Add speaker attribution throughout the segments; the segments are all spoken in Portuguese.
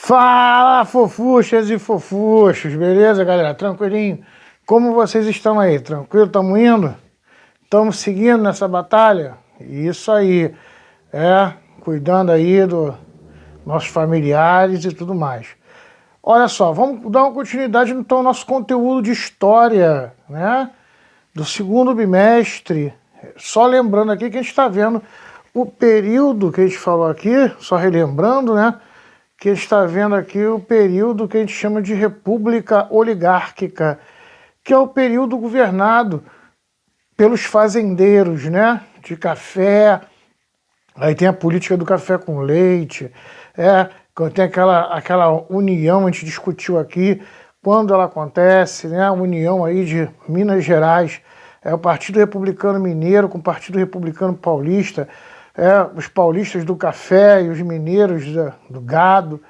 Speaker 1: Fala, fofuchas e fofuchos, beleza, galera? Tranquilinho? Como vocês estão aí? Tranquilo? Estamos indo? Estamos seguindo nessa batalha? Isso aí, cuidando aí dos nossos familiares e tudo mais. Olha só, vamos dar uma continuidade então ao nosso conteúdo de história, né? Do segundo bimestre. Só lembrando aqui que a gente está vendo o período que a gente falou aqui, só relembrando, né? Que a gente está vendo aqui o período que a gente chama de República Oligárquica, que é o período governado pelos fazendeiros, né? De café. Aí tem a política do café com leite, tem aquela união, a gente discutiu aqui, quando ela acontece, né? A união aí de Minas Gerais, o Partido Republicano Mineiro com o Partido Republicano Paulista, os paulistas do café e os mineiros do gado,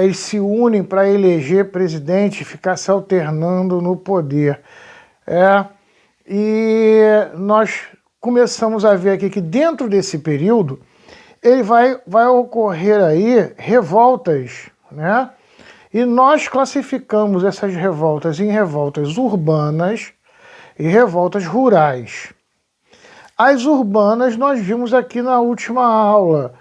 Speaker 1: eles se unem para eleger presidente e ficar se alternando no poder. E nós começamos a ver aqui que dentro desse período ele vai ocorrer aí revoltas, né? E nós classificamos essas revoltas em revoltas urbanas e revoltas rurais. As urbanas nós vimos aqui na última aula,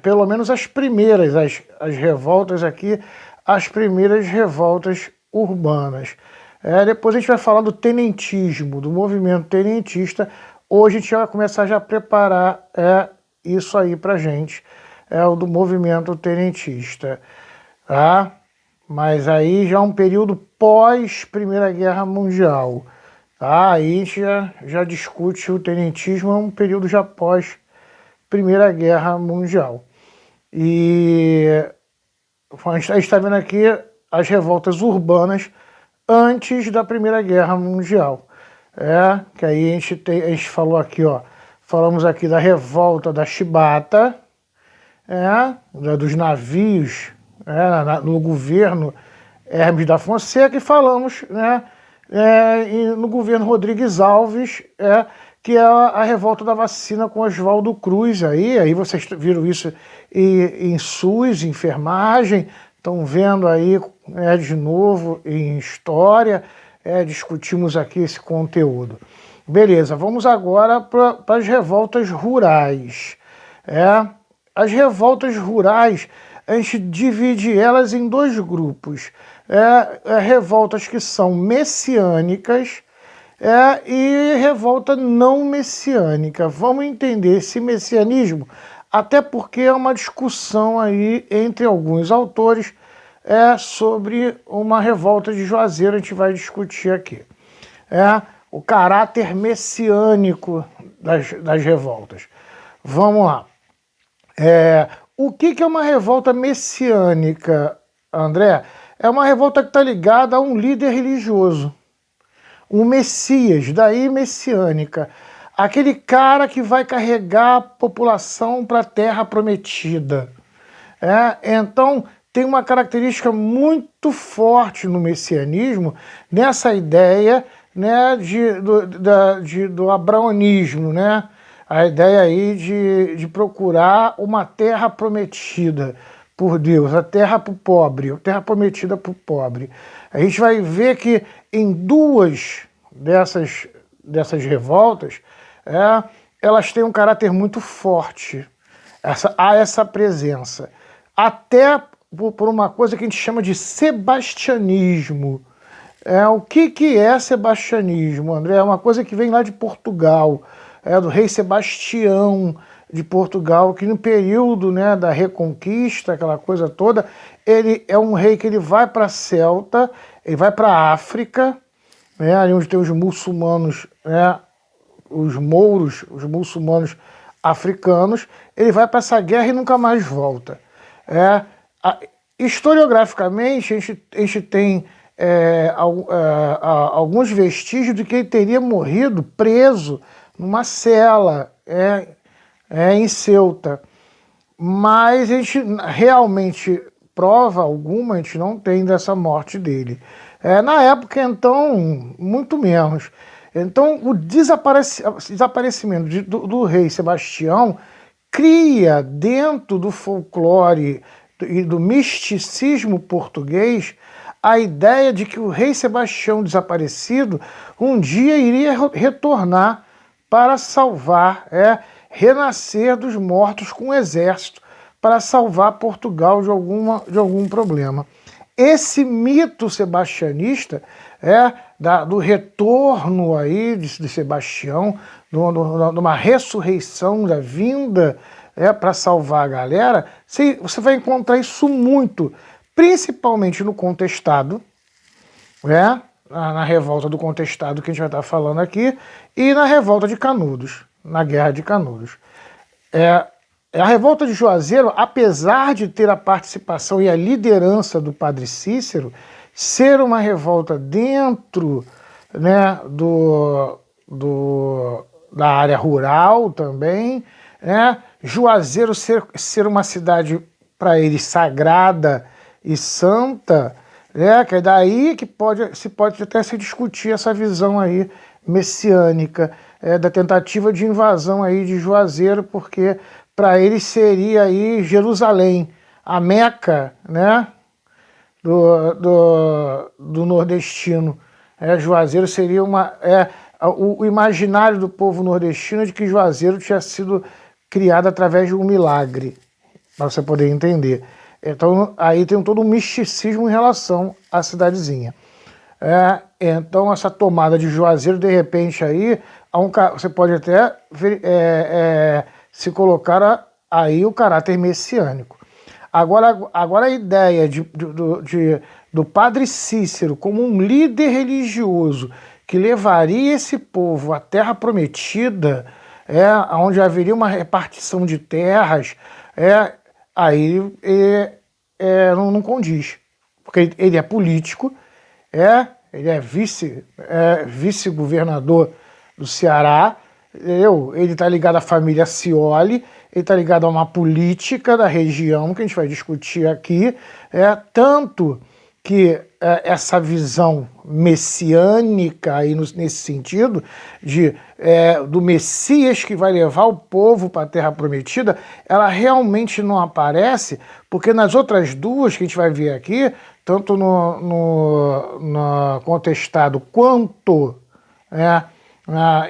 Speaker 1: pelo menos as primeiras, as revoltas aqui, as primeiras revoltas urbanas. Depois a gente vai falar do tenentismo, do movimento tenentista. Hoje a gente vai começar já a preparar isso aí pra gente, o do movimento tenentista, tá? Mas aí já é um período pós Primeira Guerra Mundial. Aí a gente já discute o tenentismo, é um período já pós Primeira Guerra Mundial. E a gente está vendo aqui as revoltas urbanas antes da Primeira Guerra Mundial. Que aí a gente falou aqui, ó, falamos aqui da revolta da Chibata, dos navios, no governo Hermes da Fonseca, e falamos, no governo Rodrigues Alves, que é a revolta da vacina com Oswaldo Cruz. Aí vocês viram isso em SUS, enfermagem, estão vendo aí de novo em história, discutimos aqui esse conteúdo. Beleza, vamos agora para as revoltas rurais. As revoltas rurais, a gente divide elas em dois grupos. Revoltas que são messiânicas e revolta não messiânica. Vamos entender esse messianismo, até porque é uma discussão aí entre alguns autores sobre uma revolta de Juazeiro, a gente vai discutir aqui. O caráter messiânico das revoltas. Vamos lá. O que é uma revolta messiânica, André? É uma revolta que está ligada a um líder religioso, um Messias, daí messiânica. Aquele cara que vai carregar a população para a terra prometida. Então, tem uma característica muito forte no messianismo, nessa ideia, né, do abraonismo, né? A ideia aí de procurar uma terra prometida por Deus, a terra para o pobre, a terra prometida para o pobre. A gente vai ver que em duas dessas revoltas, elas têm um caráter muito forte. Há essa presença. Até por uma coisa que a gente chama de sebastianismo. O que é sebastianismo, André? É uma coisa que vem lá de Portugal, do rei Sebastião de Portugal, que no período, né, da Reconquista, aquela coisa toda, ele é um rei que ele vai para a Celta, ele vai para a África, ali onde tem os muçulmanos, os mouros, os muçulmanos africanos, ele vai para essa guerra e nunca mais volta. Historiograficamente, a gente tem alguns vestígios de que ele teria morrido preso numa cela em Ceuta, mas a gente realmente prova alguma a gente não tem dessa morte dele. Na época, então, muito menos. Então, o desaparecimento do rei Sebastião cria dentro do folclore e do misticismo português a ideia de que o rei Sebastião desaparecido um dia iria retornar para salvar, renascer dos mortos com um exército, para salvar Portugal de algum problema. Esse mito sebastianista do retorno aí de Sebastião, de uma ressurreição, da vinda para salvar a galera, você vai encontrar isso muito, principalmente no Contestado, na revolta do Contestado que a gente vai estar falando aqui, e na revolta de Canudos, na Guerra de Canudos. A revolta de Juazeiro, apesar de ter a participação e a liderança do Padre Cícero, ser uma revolta dentro, né, da área rural também, né, Juazeiro ser uma cidade para ele sagrada e santa, que é daí que se pode até se discutir essa visão aí messiânica, da tentativa de invasão aí de Juazeiro, porque para ele seria aí Jerusalém, a Meca, né, do nordestino. Juazeiro seria o imaginário do povo nordestino de que Juazeiro tinha sido criado através de um milagre, para você poder entender. Então aí tem todo um misticismo em relação à cidadezinha. Então essa tomada de Juazeiro, de repente aí, você pode até se colocar aí o caráter messiânico. Agora a ideia do Padre Cícero como um líder religioso que levaria esse povo à Terra Prometida, onde haveria uma repartição de terras, aí não condiz. Porque ele é político, ele é vice-governador do Ceará, ele está ligado à família Scioli, ele está ligado a uma política da região que a gente vai discutir aqui, tanto que essa visão messiânica aí nesse sentido do Messias que vai levar o povo para a Terra Prometida, ela realmente não aparece, porque nas outras duas que a gente vai ver aqui, tanto no Contestado quanto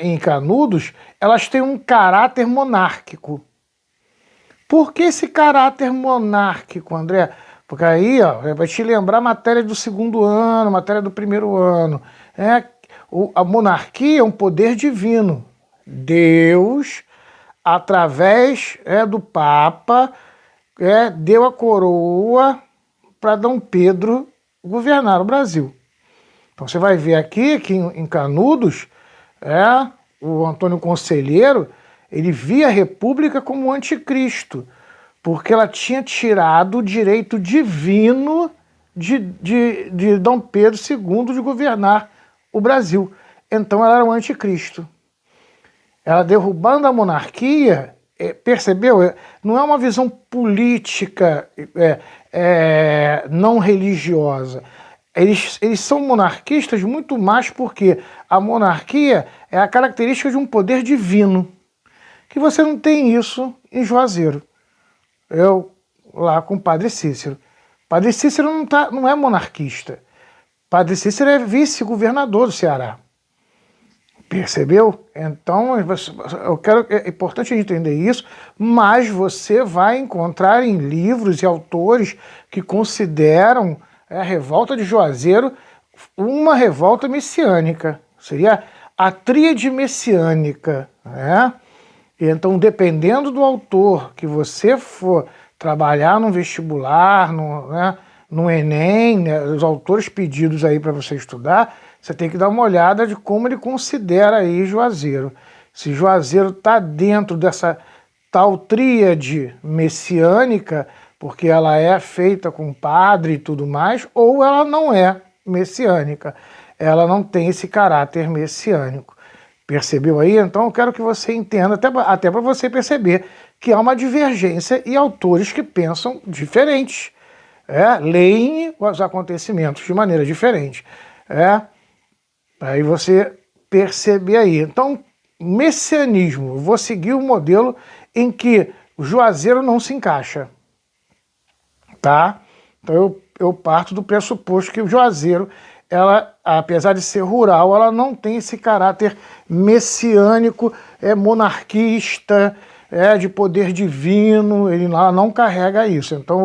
Speaker 1: em Canudos, elas têm um caráter monárquico. Por que esse caráter monárquico, André? Porque aí vai te lembrar a matéria do segundo ano, matéria do primeiro ano. A monarquia é um poder divino. Deus, através do Papa, deu a coroa para Dom Pedro governar o Brasil. Então você vai ver aqui que em Canudos, o Antônio Conselheiro, ele via a República como anticristo, porque ela tinha tirado o direito divino de Dom Pedro II de governar o Brasil. Então ela era um anticristo. Ela derrubando a monarquia, percebeu? Não é uma visão política não religiosa. Eles são monarquistas muito mais porque a monarquia é a característica de um poder divino, que você não tem isso em Juazeiro. Lá com o Padre Cícero. Padre Cícero não é monarquista. Padre Cícero é vice-governador do Ceará. Percebeu? Então, é importante a gente entender isso, mas você vai encontrar em livros e autores que consideram a revolta de Juazeiro uma revolta messiânica. Seria a tríade messiânica, Então, dependendo do autor que você for trabalhar no vestibular, no Enem, os autores pedidos aí para você estudar, você tem que dar uma olhada de como ele considera aí Juazeiro. Se Juazeiro está dentro dessa tal tríade messiânica, porque ela é feita com padre e tudo mais, ou ela não é messiânica. Ela não tem esse caráter messiânico. Percebeu aí? Então eu quero que você entenda, até para você perceber que há uma divergência e autores que pensam diferentes. Leem os acontecimentos de maneira diferente. Aí você percebe aí. Então, messianismo, eu vou seguir o modelo em que o Juazeiro não se encaixa. tá? Então eu parto do pressuposto que o Juazeiro, ela, apesar de ser rural, ela não tem esse caráter messiânico, monarquista, de poder divino, ela não carrega isso. Então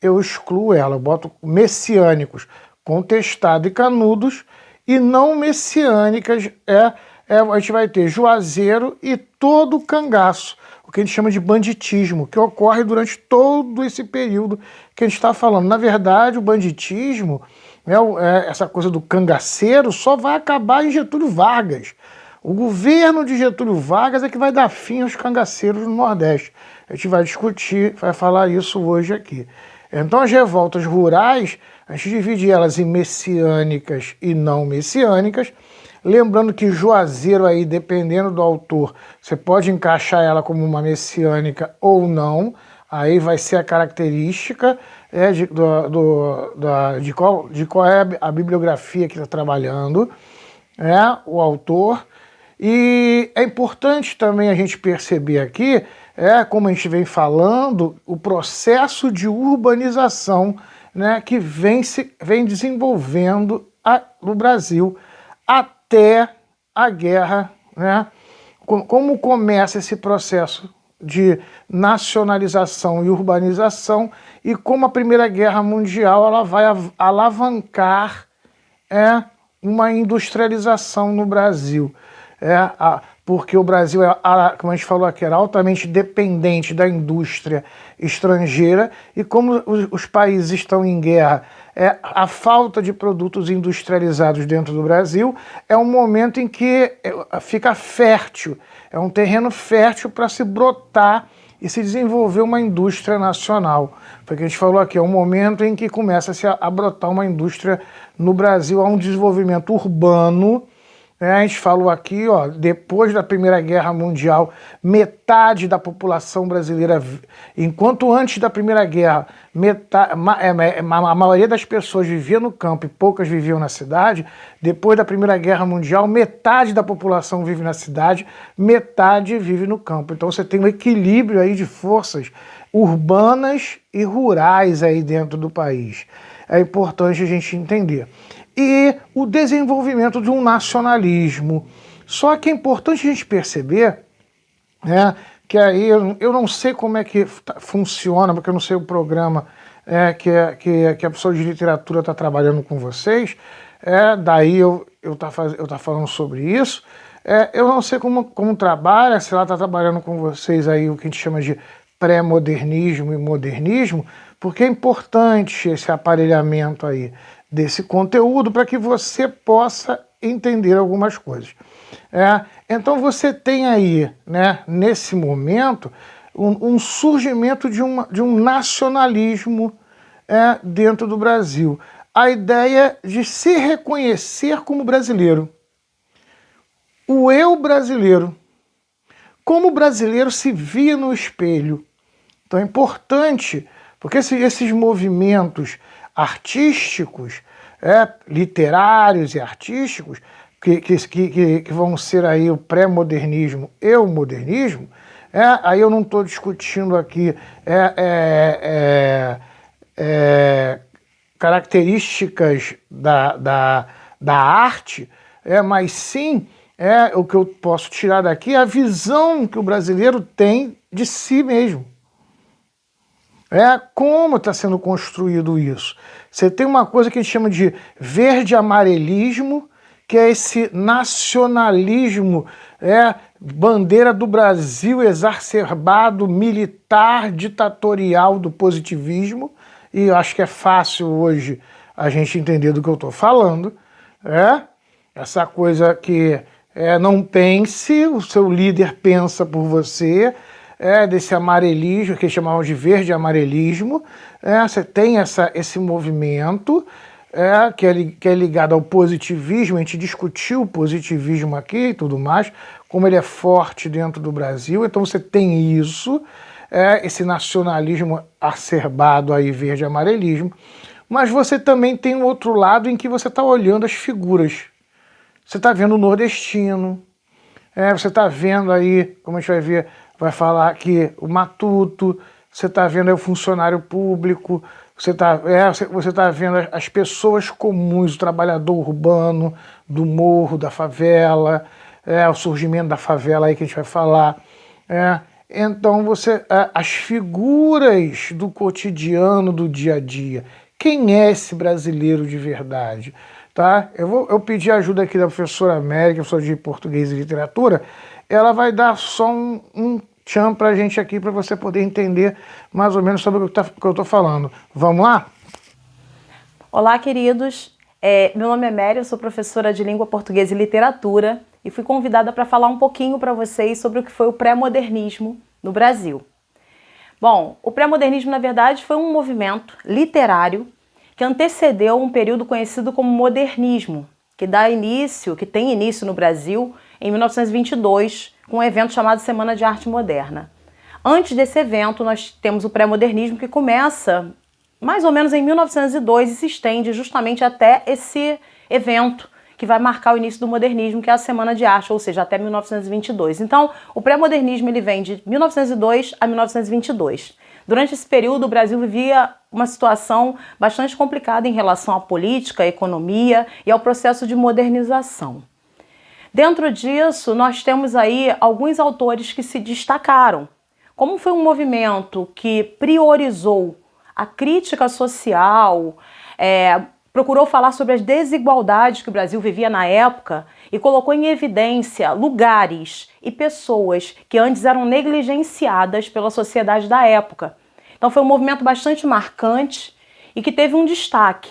Speaker 1: eu excluo ela, eu boto messiânicos, Contestado e Canudos, e não messiânicas, a gente vai ter Juazeiro e todo o cangaço, o que a gente chama de banditismo, que ocorre durante todo esse período que a gente está falando. Na verdade, o banditismo, essa coisa do cangaceiro, só vai acabar em Getúlio Vargas. O governo de Getúlio Vargas é que vai dar fim aos cangaceiros no Nordeste. A gente vai discutir, vai falar isso hoje aqui. Então as revoltas rurais, a gente divide elas em messiânicas e não messiânicas. Lembrando que Juazeiro aí, dependendo do autor, você pode encaixar ela como uma messiânica ou não. Aí vai ser a característica de qual é a bibliografia que está trabalhando, o autor. E é importante também a gente perceber aqui, como a gente vem falando, o processo de urbanização, que vem desenvolvendo no Brasil até a guerra, como começa esse processo de nacionalização e urbanização e como a Primeira Guerra Mundial ela vai alavancar uma industrialização no Brasil. Porque o Brasil, como a gente falou aqui, era altamente dependente da indústria estrangeira e como os países estão em guerra, a falta de produtos industrializados dentro do Brasil é um momento em que fica fértil, é um terreno fértil para se brotar e se desenvolver uma indústria nacional. Foi o que a gente falou aqui, é um momento em que começa-se a brotar uma indústria no Brasil, há um desenvolvimento urbano. A gente falou aqui, depois da Primeira Guerra Mundial, metade da população brasileira, enquanto antes da Primeira Guerra, a maioria das pessoas vivia no campo e poucas viviam na cidade, depois da Primeira Guerra Mundial, metade da população vive na cidade, metade vive no campo. Então você tem um equilíbrio aí de forças urbanas e rurais aí dentro do país. É importante a gente entender. E o desenvolvimento de um nacionalismo. Só que é importante a gente perceber, que aí eu não sei como é que funciona, porque eu não sei o programa que a pessoa de literatura está trabalhando com vocês, daí eu tá falando sobre isso. Eu não sei como trabalha, se ela está trabalhando com vocês aí o que a gente chama de pré-modernismo e modernismo, porque é importante esse aparelhamento aí desse conteúdo para que você possa entender algumas coisas. Então você tem aí, nesse momento, um surgimento de um nacionalismo dentro do Brasil. A ideia de se reconhecer como brasileiro. O eu brasileiro. Como o brasileiro se via no espelho. Então é importante, porque esses movimentos artísticos, literários e artísticos, que vão ser aí o pré-modernismo e o modernismo, aí eu não estou discutindo aqui características da arte, mas sim o que eu posso tirar daqui é a visão que o brasileiro tem de si mesmo. Como está sendo construído isso? Você tem uma coisa que a gente chama de verde-amarelismo, que é esse nacionalismo, bandeira do Brasil exacerbado, militar, ditatorial do positivismo, e eu acho que é fácil hoje a gente entender do que eu estou falando, essa coisa que não pense, o seu líder pensa por você, desse amarelismo, que eles chamavam de verde-amarelismo, você tem esse movimento que é ligado ao positivismo, a gente discutiu o positivismo aqui e tudo mais, como ele é forte dentro do Brasil, então você tem isso, esse nacionalismo acerbado aí, verde-amarelismo, mas você também tem um outro lado em que você está olhando as figuras, você está vendo o nordestino, você está vendo aí, como a gente vai ver, vai falar aqui o matuto, você está vendo aí o funcionário público, você tá vendo as pessoas comuns, o trabalhador urbano, do morro, da favela, o surgimento da favela aí que a gente vai falar. Então as figuras do cotidiano, do dia a dia. Quem é esse brasileiro de verdade? Tá? Eu pedi ajuda aqui da professora América, professora de português e literatura. Ela vai dar só um tchan pra gente aqui, para você poder entender mais ou menos sobre o que eu estou falando. Vamos lá?
Speaker 2: Olá, queridos. Meu nome é Mary, eu sou professora de língua portuguesa e literatura e fui convidada para falar um pouquinho para vocês sobre o que foi o pré-modernismo no Brasil. Bom, o pré-modernismo, na verdade, foi um movimento literário que antecedeu um período conhecido como modernismo, que tem início no Brasil em 1922, com um evento chamado Semana de Arte Moderna. Antes desse evento, nós temos o pré-modernismo, que começa mais ou menos em 1902 e se estende justamente até esse evento que vai marcar o início do modernismo, que é a Semana de Arte, ou seja, até 1922. Então, o pré-modernismo ele vem de 1902 a 1922. Durante esse período, o Brasil vivia uma situação bastante complicada em relação à política, à economia e ao processo de modernização. Dentro disso, nós temos aí alguns autores que se destacaram. Como foi um movimento que priorizou a crítica social, procurou falar sobre as desigualdades que o Brasil vivia na época e colocou em evidência lugares e pessoas que antes eram negligenciadas pela sociedade da época. Então foi um movimento bastante marcante e que teve um destaque.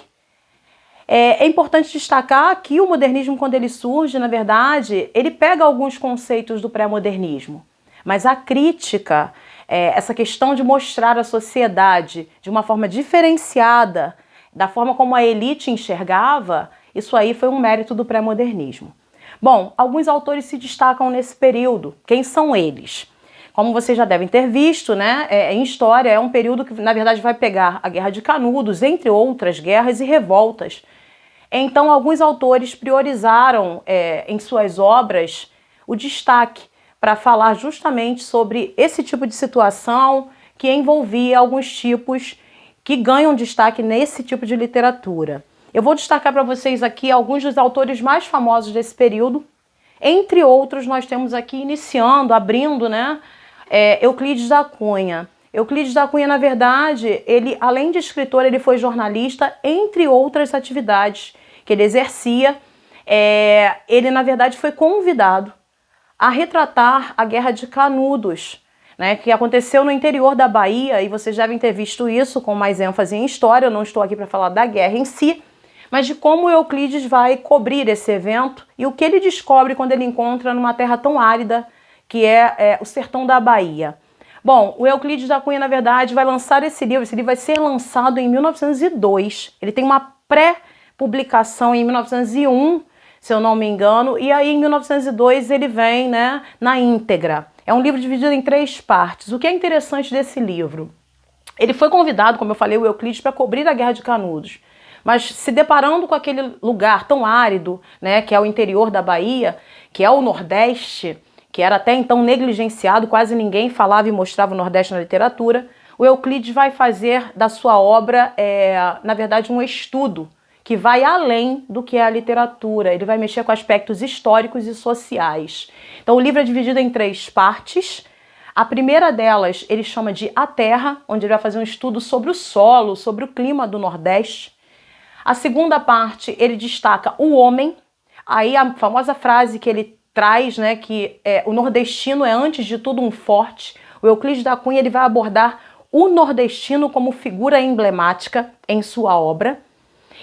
Speaker 2: É importante destacar que o modernismo, quando ele surge, na verdade, ele pega alguns conceitos do pré-modernismo, mas a crítica, essa questão de mostrar a sociedade de uma forma diferenciada, da forma como a elite enxergava, isso aí foi um mérito do pré-modernismo. Bom, alguns autores se destacam nesse período. Quem são eles? Como vocês já devem ter visto, né, em história, é um período que, na verdade, vai pegar a Guerra de Canudos, entre outras guerras e revoltas. Então, alguns autores priorizaram em suas obras o destaque para falar justamente sobre esse tipo de situação que envolvia alguns tipos que ganham destaque nesse tipo de literatura. Eu vou destacar para vocês aqui alguns dos autores mais famosos desse período. Entre outros, nós temos aqui abrindo, né, Euclides da Cunha. Euclides da Cunha, na verdade, ele, além de escritor, ele foi jornalista, entre outras atividades que ele exercia. Ele, na verdade, foi convidado a retratar a Guerra de Canudos, né, que aconteceu no interior da Bahia, e vocês devem ter visto isso com mais ênfase em história. Eu não estou aqui para falar da guerra em si, mas de como Euclides vai cobrir esse evento e o que ele descobre quando ele encontra numa terra tão árida que é o sertão da Bahia. Bom, o Euclides da Cunha, na verdade, vai lançar esse livro vai ser lançado em 1902, ele tem uma pré-publicação em 1901, se eu não me engano, e aí em 1902 ele vem, né, na íntegra. É um livro dividido em 3 partes. O que é interessante desse livro? Ele foi convidado, como eu falei, o Euclides, para cobrir a Guerra de Canudos, mas se deparando com aquele lugar tão árido, né, que é o interior da Bahia, que é o Nordeste, que era até então negligenciado, quase ninguém falava e mostrava o Nordeste na literatura, o Euclides vai fazer da sua obra, na verdade, um estudo que vai além do que é a literatura. Ele vai mexer com aspectos históricos e sociais. Então o livro é dividido em 3 partes. A primeira delas ele chama de A Terra, onde ele vai fazer um estudo sobre o solo, sobre o clima do Nordeste. A segunda parte ele destaca o homem, aí a famosa frase que ele traz, né, que o nordestino é antes de tudo um forte. O Euclides da Cunha ele vai abordar o nordestino como figura emblemática em sua obra.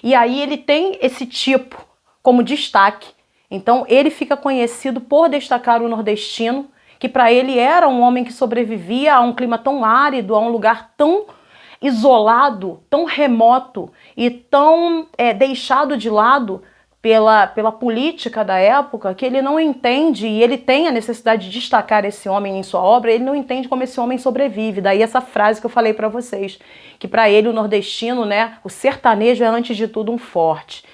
Speaker 2: E aí ele tem esse tipo como destaque. Então ele fica conhecido por destacar o nordestino, que para ele era um homem que sobrevivia a um clima tão árido, a um lugar tão isolado, tão remoto e tão deixado de lado pela política da época, que ele não entende, e ele tem a necessidade de destacar esse homem em sua obra, ele não entende como esse homem sobrevive. Daí essa frase que eu falei para vocês, que para ele o nordestino, né, o sertanejo é antes de tudo um forte.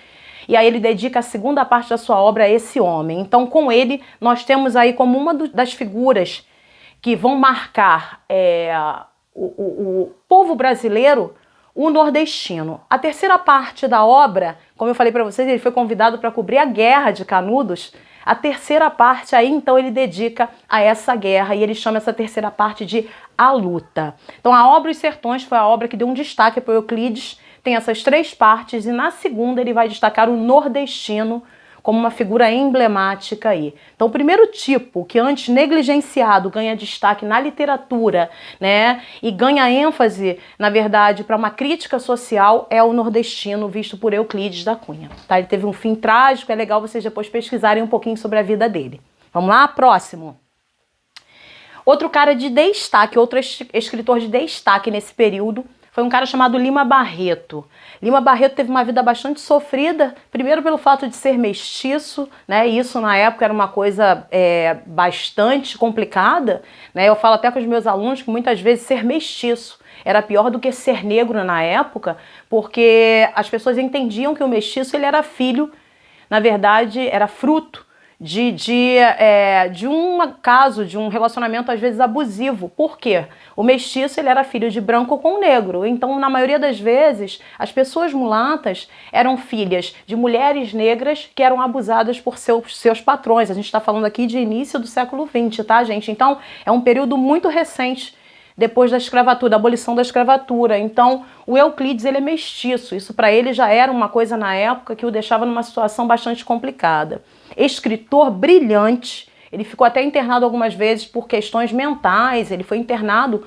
Speaker 2: E aí ele dedica a segunda parte da sua obra a esse homem. Então com ele nós temos aí como uma das figuras que vão marcar o povo brasileiro, o nordestino. A terceira parte da obra, como eu falei para vocês, ele foi convidado para cobrir a Guerra de Canudos. A terceira parte aí, então, ele dedica a essa guerra e ele chama essa terceira parte de A Luta. Então, a obra Os Sertões foi a obra que deu um destaque para Euclides, tem essas 3 partes e na segunda ele vai destacar o nordestino como uma figura emblemática aí. Então, o primeiro tipo que antes negligenciado ganha destaque na literatura, né, e ganha ênfase, na verdade, para uma crítica social é o nordestino visto por Euclides da Cunha. Tá? Ele teve um fim trágico, é legal vocês depois pesquisarem um pouquinho sobre a vida dele. Vamos lá? Próximo. Outro cara de destaque, outro escritor de destaque nesse período, foi um cara chamado Lima Barreto. Lima Barreto teve uma vida bastante sofrida, primeiro pelo fato de ser mestiço, né? Isso na época era uma coisa bastante complicada, né? Eu falo até com os meus alunos que muitas vezes ser mestiço era pior do que ser negro na época, porque as pessoas entendiam que o mestiço ele era filho, na verdade era fruto de um caso, de um relacionamento às vezes abusivo. Por quê? O mestiço ele era filho de branco com negro, então na maioria das vezes as pessoas mulatas eram filhas de mulheres negras que eram abusadas por seus patrões. A gente está falando aqui de início do século XX, tá, gente? Então é um período muito recente, depois da escravatura, da abolição da escravatura. Então, o Euclides ele é mestiço. Isso para ele já era uma coisa na época que o deixava numa situação bastante complicada. Escritor brilhante, ele ficou até internado algumas vezes por questões mentais, ele foi internado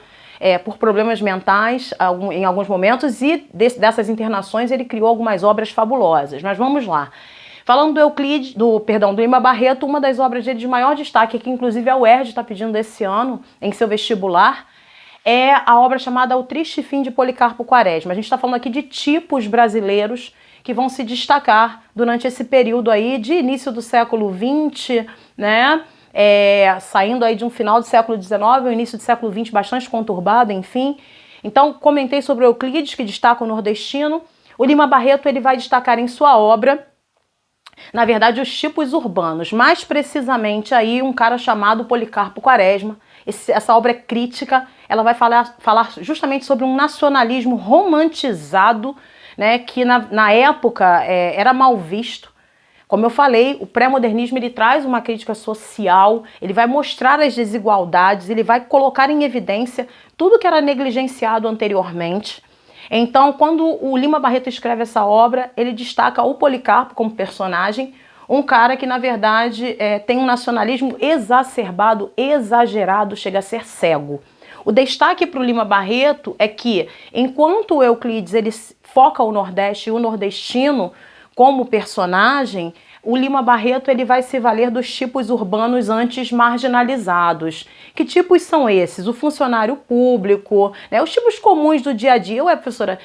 Speaker 2: por problemas mentais em alguns momentos e dessas internações ele criou algumas obras fabulosas. Mas vamos lá. Falando do Euclides, do Lima Barreto, uma das obras dele de maior destaque, que inclusive a UERJ está pedindo esse ano em seu vestibular, é a obra chamada O Triste Fim de Policarpo Quaresma. A gente está falando aqui de tipos brasileiros que vão se destacar durante esse período aí de início do século XX, né? Saindo aí de um final do século XIX, o início do século XX bastante conturbado, enfim. Então, comentei sobre o Euclides, que destaca o nordestino. O Lima Barreto ele vai destacar em sua obra, na verdade, os tipos urbanos. Mais precisamente aí um cara chamado Policarpo Quaresma. Essa obra é crítica, ela vai falar justamente sobre um nacionalismo romantizado, né, que na época era mal visto. Como eu falei, o pré-modernismo ele traz uma crítica social, ele vai mostrar as desigualdades, ele vai colocar em evidência tudo que era negligenciado anteriormente. Então, quando o Lima Barreto escreve essa obra, ele destaca o Policarpo como personagem, um cara que, na verdade, tem um nacionalismo exacerbado, exagerado, chega a ser cego. O destaque para o Lima Barreto é que, enquanto o Euclides ele foca o Nordeste e o nordestino como personagem, o Lima Barreto ele vai se valer dos tipos urbanos antes marginalizados. Que tipos são esses? O funcionário público, né? Os tipos comuns do dia a dia. Ué, professora,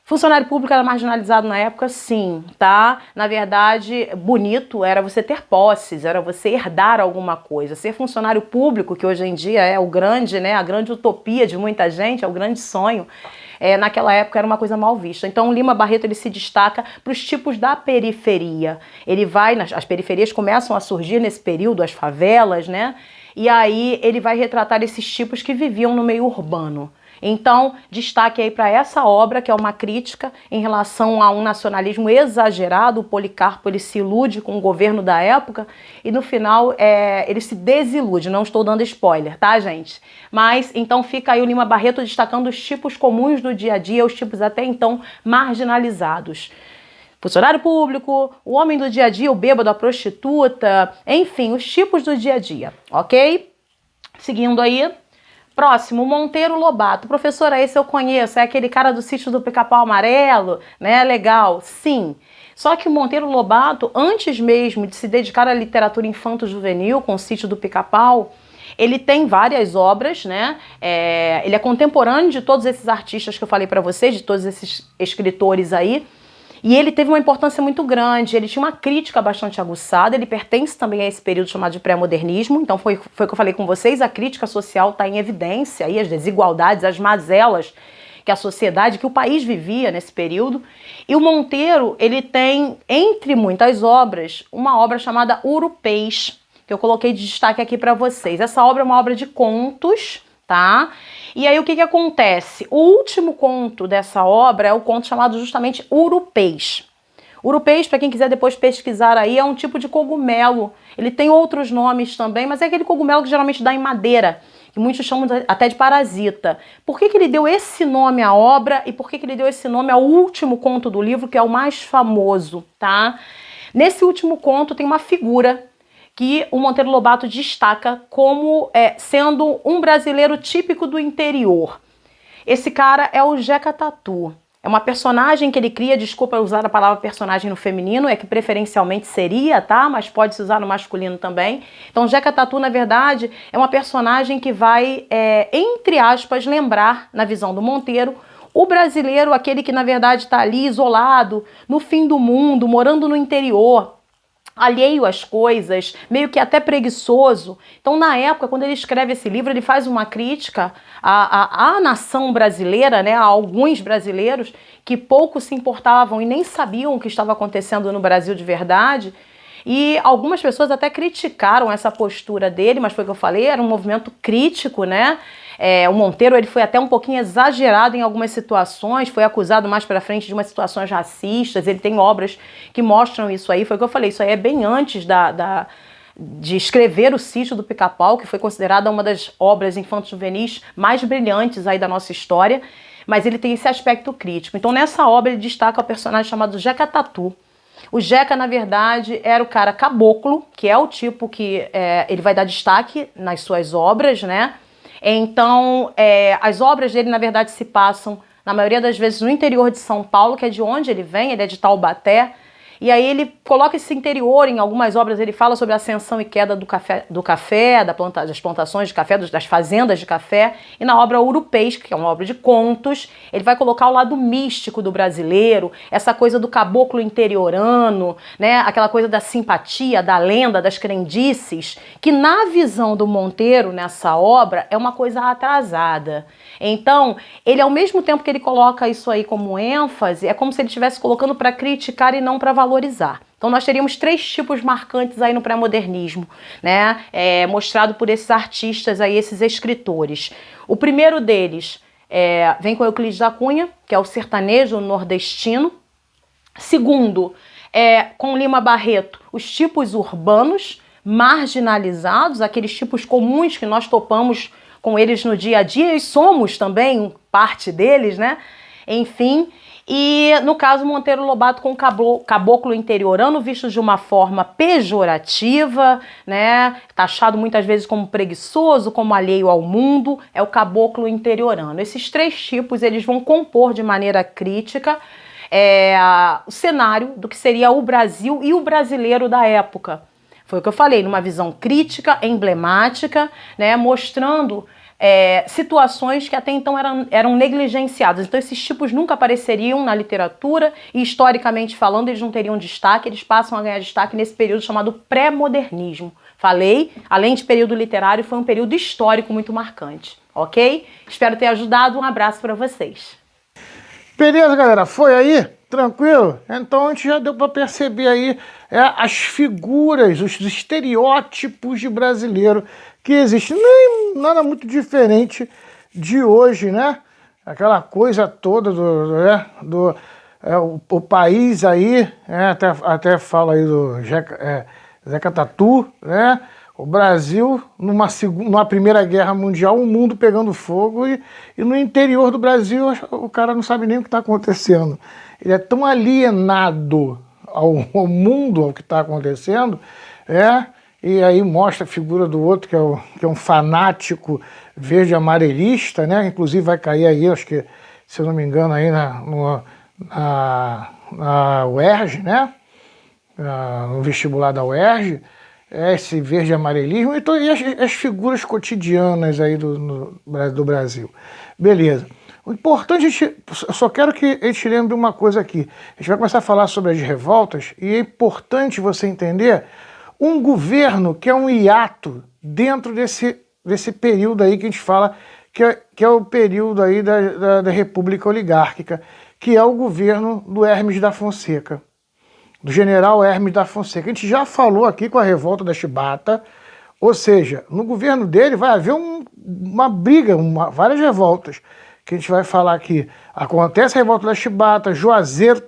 Speaker 2: funcionário público era marginalizado na época? Sim, tá? Na verdade, bonito era você ter posses, era você herdar alguma coisa. Ser funcionário público, que hoje em dia é o grande, né, a grande utopia de muita gente, é o grande sonho, naquela época era uma coisa mal vista. Então, o Lima Barreto ele se destaca para os tipos da periferia. Ele vai, as periferias começam a surgir nesse período, as favelas, né? E aí ele vai retratar esses tipos que viviam no meio urbano. Então, destaque aí para essa obra, que é uma crítica em relação a um nacionalismo exagerado. O Policarpo ele se ilude com o governo da época e no final ele se desilude. Não estou dando spoiler, tá, gente? Mas então fica aí o Lima Barreto destacando os tipos comuns do dia a dia, os tipos até então marginalizados. Funcionário público, o homem do dia a dia, o bêbado, a prostituta, enfim, os tipos do dia a dia, ok? Seguindo aí. Próximo, Monteiro Lobato. Professora, esse eu conheço, é aquele cara do Sítio do Pica-Pau Amarelo, né? Legal, sim. Só que o Monteiro Lobato, antes mesmo de se dedicar à literatura infanto-juvenil com o Sítio do Pica-Pau, ele tem várias obras, né? Ele é contemporâneo de todos esses artistas que eu falei para vocês, de todos esses escritores aí. E ele teve uma importância muito grande, ele tinha uma crítica bastante aguçada, ele pertence também a esse período chamado de pré-modernismo, então foi o que eu falei com vocês, a crítica social está em evidência, aí, as desigualdades, as mazelas que a sociedade, que o país vivia nesse período. E o Monteiro, ele tem, entre muitas obras, uma obra chamada Urupês, que eu coloquei de destaque aqui para vocês. Essa obra é uma obra de contos, tá? E aí o que acontece? O último conto dessa obra é o conto chamado justamente Urupês. Urupês, para quem quiser depois pesquisar aí, é um tipo de cogumelo. Ele tem outros nomes também, mas é aquele cogumelo que geralmente dá em madeira, que muitos chamam até de parasita. Por que ele deu esse nome à obra e por que ele deu esse nome ao último conto do livro, que é o mais famoso, tá? Nesse último conto tem uma figura que o Monteiro Lobato destaca como sendo um brasileiro típico do interior. Esse cara é o Jeca Tatu. É uma personagem que ele cria, desculpa usar a palavra personagem no feminino, é que preferencialmente seria, tá? Mas pode se usar no masculino também. Então, Jeca Tatu, na verdade, é uma personagem que vai, entre aspas, lembrar, na visão do Monteiro, o brasileiro, aquele que, na verdade, está ali isolado, no fim do mundo, morando no interior, alheio às coisas, meio que até preguiçoso. Então, na época, quando ele escreve esse livro, ele faz uma crítica à nação brasileira, né, a alguns brasileiros que pouco se importavam e nem sabiam o que estava acontecendo no Brasil de verdade. E algumas pessoas até criticaram essa postura dele, mas foi o que eu falei, era um movimento crítico, né? O Monteiro ele foi até um pouquinho exagerado em algumas situações, foi acusado mais para frente de umas situações racistas, ele tem obras que mostram isso aí, foi o que eu falei, isso aí é bem antes de escrever O Sítio do Pica-Pau, que foi considerada uma das obras infanto-juvenis mais brilhantes aí da nossa história, mas ele tem esse aspecto crítico. Então nessa obra ele destaca o personagem chamado Jeca Tatu. O Jeca, na verdade, era o cara caboclo, que é o tipo que ele vai dar destaque nas suas obras, né? Então, as obras dele, na verdade, se passam, na maioria das vezes, no interior de São Paulo, que é de onde ele vem, ele é de Taubaté. E aí ele coloca esse interior, em algumas obras ele fala sobre a ascensão e queda do café, das plantações de café, das fazendas de café. E na obra Urupês, que é uma obra de contos, ele vai colocar o lado místico do brasileiro, essa coisa do caboclo interiorano, né? Aquela coisa da simpatia, da lenda, das crendices, que na visão do Monteiro, nessa obra, é uma coisa atrasada. Então, ele ao mesmo tempo que ele coloca isso aí como ênfase, é como se ele estivesse colocando para criticar e não para valorizar. Então nós teríamos 3 tipos marcantes aí no pré-modernismo, né? Mostrado por esses artistas aí, esses escritores. O primeiro deles vem com Euclides da Cunha, que é o sertanejo nordestino. Segundo, com Lima Barreto, os tipos urbanos marginalizados, aqueles tipos comuns que nós topamos com eles no dia a dia e somos também parte deles, né? Enfim, e no caso Monteiro Lobato com o caboclo interiorano visto de uma forma pejorativa, né? Taxado muitas vezes como preguiçoso, como alheio ao mundo, é o caboclo interiorano. Esses 3 tipos eles vão compor de maneira crítica o cenário do que seria o Brasil e o brasileiro da época. Foi o que eu falei, numa visão crítica, emblemática, né, mostrando situações que até então eram negligenciadas. Então esses tipos nunca apareceriam na literatura e historicamente falando eles não teriam destaque, eles passam a ganhar destaque nesse período chamado pré-modernismo. Falei, além de período literário, foi um período histórico muito marcante, ok? Espero ter ajudado, um abraço para vocês.
Speaker 1: Beleza, galera, foi aí? Tranquilo? Então a gente já deu para perceber aí as figuras, os estereótipos de brasileiro que existem. Nem nada muito diferente de hoje, né? Aquela coisa toda o país aí, até fala aí do Jeca Tatu, né? O Brasil, numa Primeira Guerra Mundial, o mundo pegando fogo e no interior do Brasil o cara não sabe nem o que está acontecendo. Ele é tão alienado ao mundo, ao que está acontecendo, e aí mostra a figura do outro, que é um fanático verde-amarelista, né? Inclusive vai cair aí, acho que, se eu não me engano, aí na UERJ, né? No vestibular da UERJ, esse verde-amarelismo e as figuras cotidianas aí do Brasil. Beleza. O importante, eu só quero que a gente lembre uma coisa aqui. A gente vai começar a falar sobre as revoltas e é importante você entender um governo que é um hiato dentro desse período aí que a gente fala que é o período aí da República Oligárquica, que é o governo do Hermes da Fonseca, do general Hermes da Fonseca. A gente já falou aqui com a revolta da Chibata, ou seja, no governo dele vai haver uma briga, várias revoltas, que a gente vai falar aqui. Acontece a revolta da Chibata, Juazeiro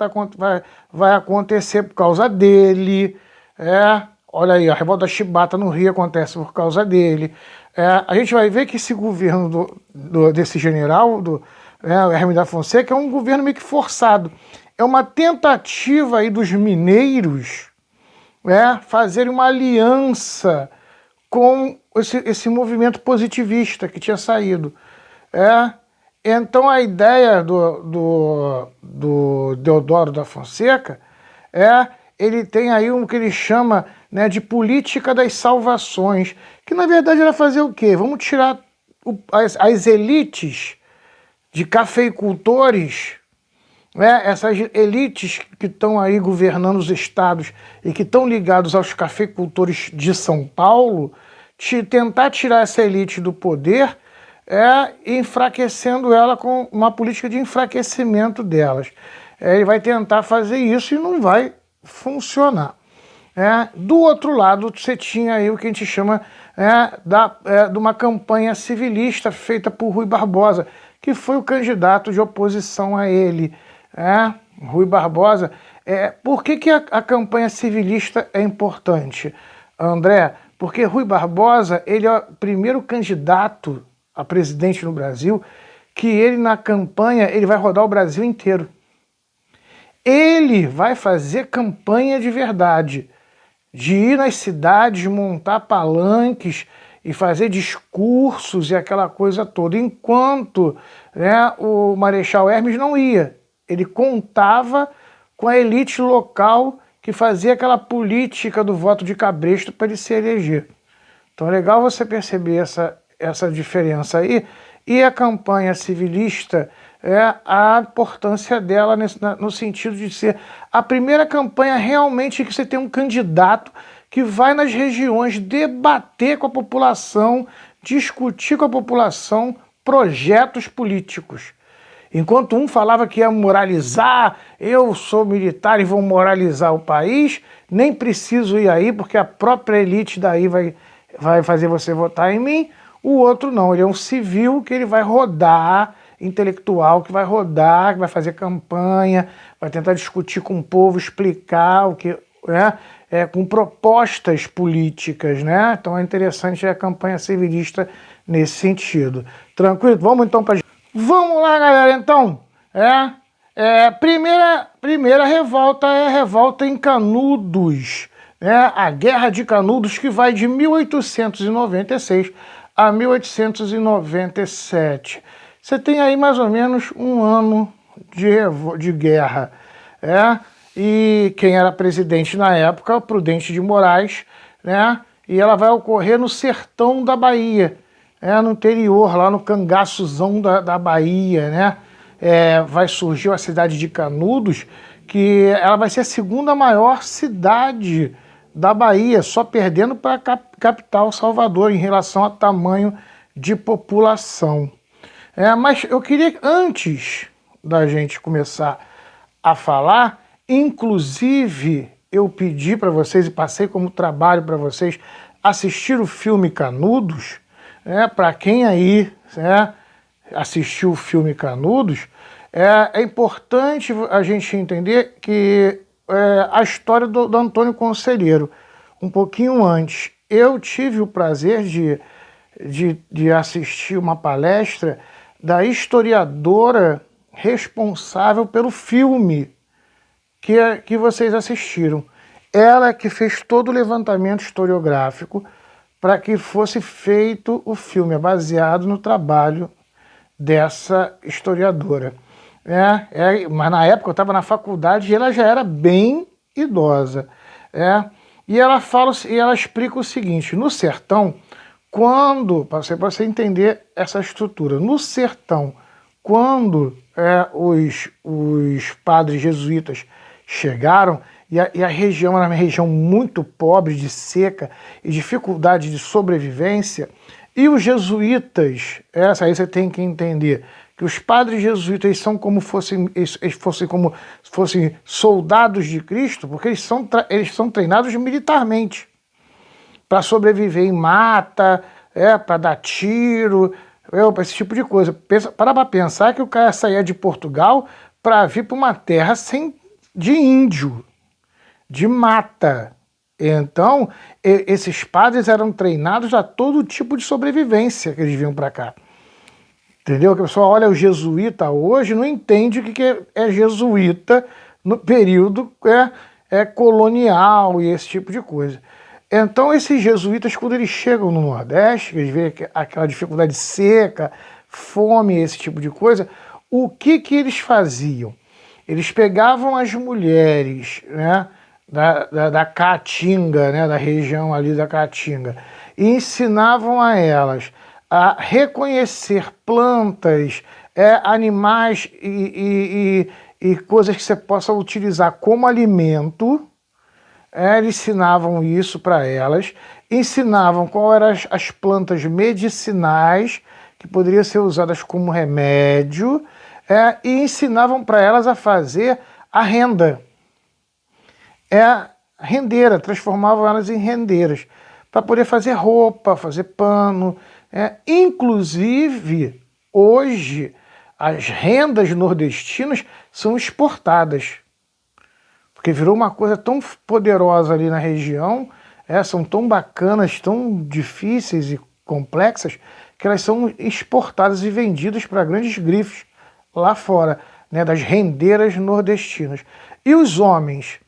Speaker 1: vai acontecer por causa dele. Olha aí, a revolta da Chibata no Rio acontece por causa dele. A gente vai ver que esse governo desse general, Hermes da Fonseca, é um governo meio que forçado. É uma tentativa aí dos mineiros fazerem uma aliança com esse movimento positivista que tinha saído. Então a ideia do Deodoro da Fonseca ele tem aí o que ele chama de política das salvações, que na verdade era fazer o quê? Vamos tirar as elites de cafeicultores, essas elites que estão aí governando os estados e que estão ligados aos cafeicultores de São Paulo, tentar tirar essa elite do poder, enfraquecendo ela com uma política de enfraquecimento delas. Ele vai tentar fazer isso e não vai funcionar. Do outro lado, você tinha aí o que a gente chama de uma campanha civilista feita por Rui Barbosa, que foi o candidato de oposição a ele. Rui Barbosa. Por que a campanha civilista é importante, André? Porque Rui Barbosa ele é o primeiro candidato a presidente no Brasil que ele, na campanha, ele vai rodar o Brasil inteiro. Ele vai fazer campanha de verdade, de ir nas cidades, montar palanques e fazer discursos e aquela coisa toda, enquanto o Marechal Hermes não ia. Ele contava com a elite local que fazia aquela política do voto de cabresto para ele se eleger. Então é legal você perceber essa diferença aí. E a campanha civilista, a importância dela no sentido de ser a primeira campanha realmente que você tem um candidato que vai nas regiões debater com a população, discutir com a população projetos políticos. Enquanto um falava que ia moralizar, eu sou militar e vou moralizar o país, nem preciso ir aí porque a própria elite daí vai fazer você votar em mim. O outro não, ele é um civil que ele vai rodar, intelectual que vai rodar, que vai fazer campanha, vai tentar discutir com o povo, explicar o que, com propostas políticas, Então é interessante a campanha civilista nesse sentido. Tranquilo? Vamos então para... Vamos lá, galera, então. Primeira revolta é a revolta em Canudos, a Guerra de Canudos, que vai de 1896 a 1897. Você tem aí mais ou menos um ano de guerra. E quem era presidente na época, o Prudente de Moraes, e ela vai ocorrer no sertão da Bahia, no interior, lá no cangaçozão da Bahia, vai surgir a cidade de Canudos, que ela vai ser a segunda maior cidade da Bahia, só perdendo para a capital Salvador em relação a tamanho de população. Mas eu queria, antes da gente começar a falar, inclusive eu pedi para vocês e passei como trabalho para vocês assistir o filme Canudos. Para quem aí assistiu o filme Canudos, é importante a gente entender que a história do Antônio Conselheiro, um pouquinho antes, eu tive o prazer de assistir uma palestra da historiadora responsável pelo filme que vocês assistiram. Ela que fez todo o levantamento historiográfico para que fosse feito o filme, baseado no trabalho dessa historiadora. Mas na época eu estava na faculdade e ela já era bem idosa. E ela explica o seguinte: no sertão, para você entender essa estrutura, no sertão, quando os padres jesuítas chegaram, e a região era uma região muito pobre, de seca e dificuldade de sobrevivência, e os jesuítas, aí você tem que entender que os padres jesuítas são como fossem soldados de Cristo, porque eles são treinados militarmente para sobreviver em mata, para dar tiro, esse tipo de coisa. Para pensar que o cara saía de Portugal para vir para uma terra de índio, de mata. Então, esses padres eram treinados a todo tipo de sobrevivência que eles vinham para cá. Entendeu? Que a pessoa olha o jesuíta hoje, não entende o que é jesuíta no período colonial e esse tipo de coisa. Então, esses jesuítas, quando eles chegam no Nordeste, eles veem aquela dificuldade seca, fome, esse tipo de coisa, o que eles faziam? Eles pegavam as mulheres, né, da Caatinga, né, da região ali da Caatinga, e ensinavam a elas a reconhecer plantas, animais e coisas que você possa utilizar como alimento. Eles ensinavam isso para elas, ensinavam quais eram as plantas medicinais que poderiam ser usadas como remédio, e ensinavam para elas a fazer a renda. Rendeira, transformavam elas em rendeiras, para poder fazer roupa, fazer pano. Inclusive, hoje, as rendas nordestinas são exportadas, porque virou uma coisa tão poderosa ali na região, são tão bacanas, tão difíceis e complexas, que elas são exportadas e vendidas para grandes grifes lá fora, né, das rendeiras nordestinas. E os homens?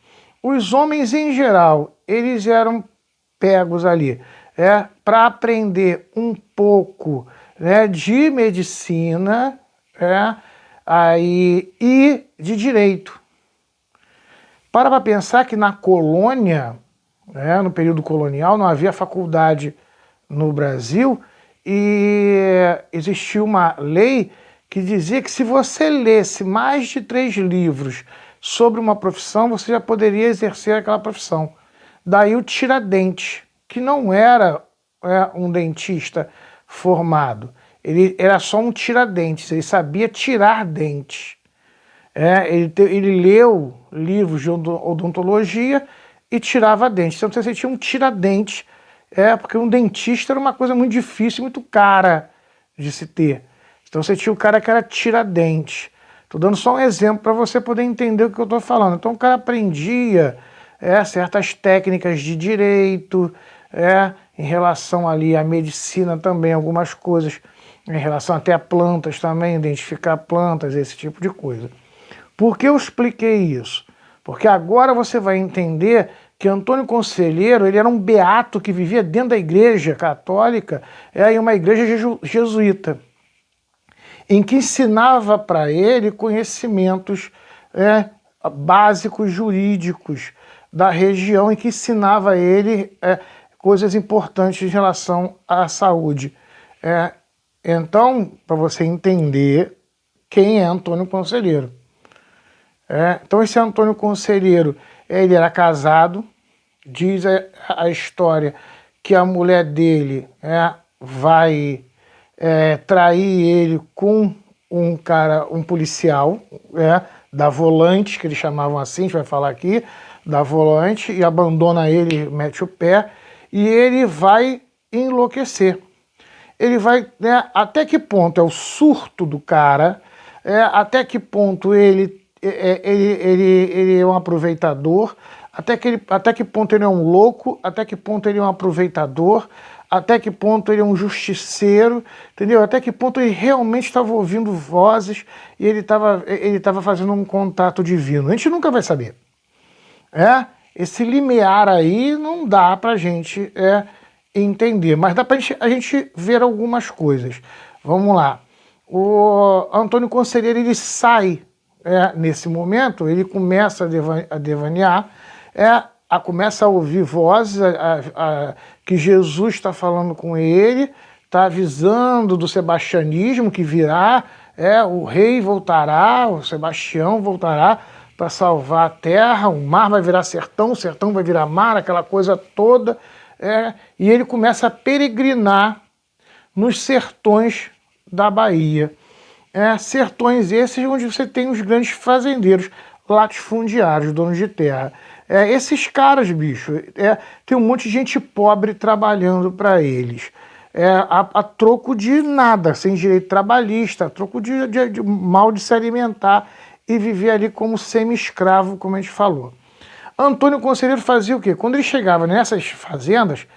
Speaker 1: Os homens, em geral, eles eram pegos ali para aprender um pouco, né, de medicina e de direito. Para pensar que na colônia, no período colonial, não havia faculdade no Brasil e existia uma lei que dizia que se você lesse mais de 3 livros sobre uma profissão, você já poderia exercer aquela profissão. Daí o Tiradentes, que não era um dentista formado, ele era só um tiradentes, ele sabia tirar dentes. Ele leu livros de odontologia e tirava dentes. Então você tinha um tiradentes, porque um dentista era uma coisa muito difícil, muito cara de se ter. Então você tinha o cara que era tiradentes. Estou dando só um exemplo para você poder entender o que eu estou falando. Então o cara aprendia certas técnicas de direito, em relação ali à medicina também, algumas coisas, em relação até a plantas também, identificar plantas, esse tipo de coisa. Por que eu expliquei isso? Porque agora você vai entender que Antônio Conselheiro ele era um beato que vivia dentro da igreja católica, em uma igreja jesuíta, em que ensinava para ele conhecimentos básicos jurídicos da região, em que ensinava a ele coisas importantes em relação à saúde. Então, para você entender quem é Antônio Conselheiro. Então esse Antônio Conselheiro, ele era casado, diz a história que a mulher dele vai trair ele com um policial, da Volante, que eles chamavam assim, a gente vai falar aqui, da Volante, e abandona ele, mete o pé, e ele vai enlouquecer. Ele vai, até que ponto é o surto do cara, até que ponto ele é um aproveitador, até que ponto ele é um louco, até que ponto ele é um aproveitador, até que ponto ele é um justiceiro, entendeu? Até que ponto ele realmente estava ouvindo vozes e ele estava fazendo um contato divino. A gente nunca vai saber. Esse limiar aí não dá pra gente entender, mas dá pra a gente ver algumas coisas. Vamos lá. O Antônio Conselheiro, ele sai nesse momento, ele começa a devanear, começa a ouvir vozes, que Jesus está falando com ele, está avisando do sebastianismo que virá, o rei voltará, o Sebastião voltará para salvar a terra, o mar vai virar sertão, o sertão vai virar mar, aquela coisa toda, e ele começa a peregrinar nos sertões da Bahia. Sertões esses onde você tem os grandes fazendeiros, latifundiários, donos de terra. Esses caras, bicho, tem um monte de gente pobre trabalhando para eles. a troco de nada, sem direito trabalhista, a troco de mal de se alimentar e viver ali como semi-escravo, como a gente falou. Antônio Conselheiro fazia o quê? Quando ele chegava nessas fazendas,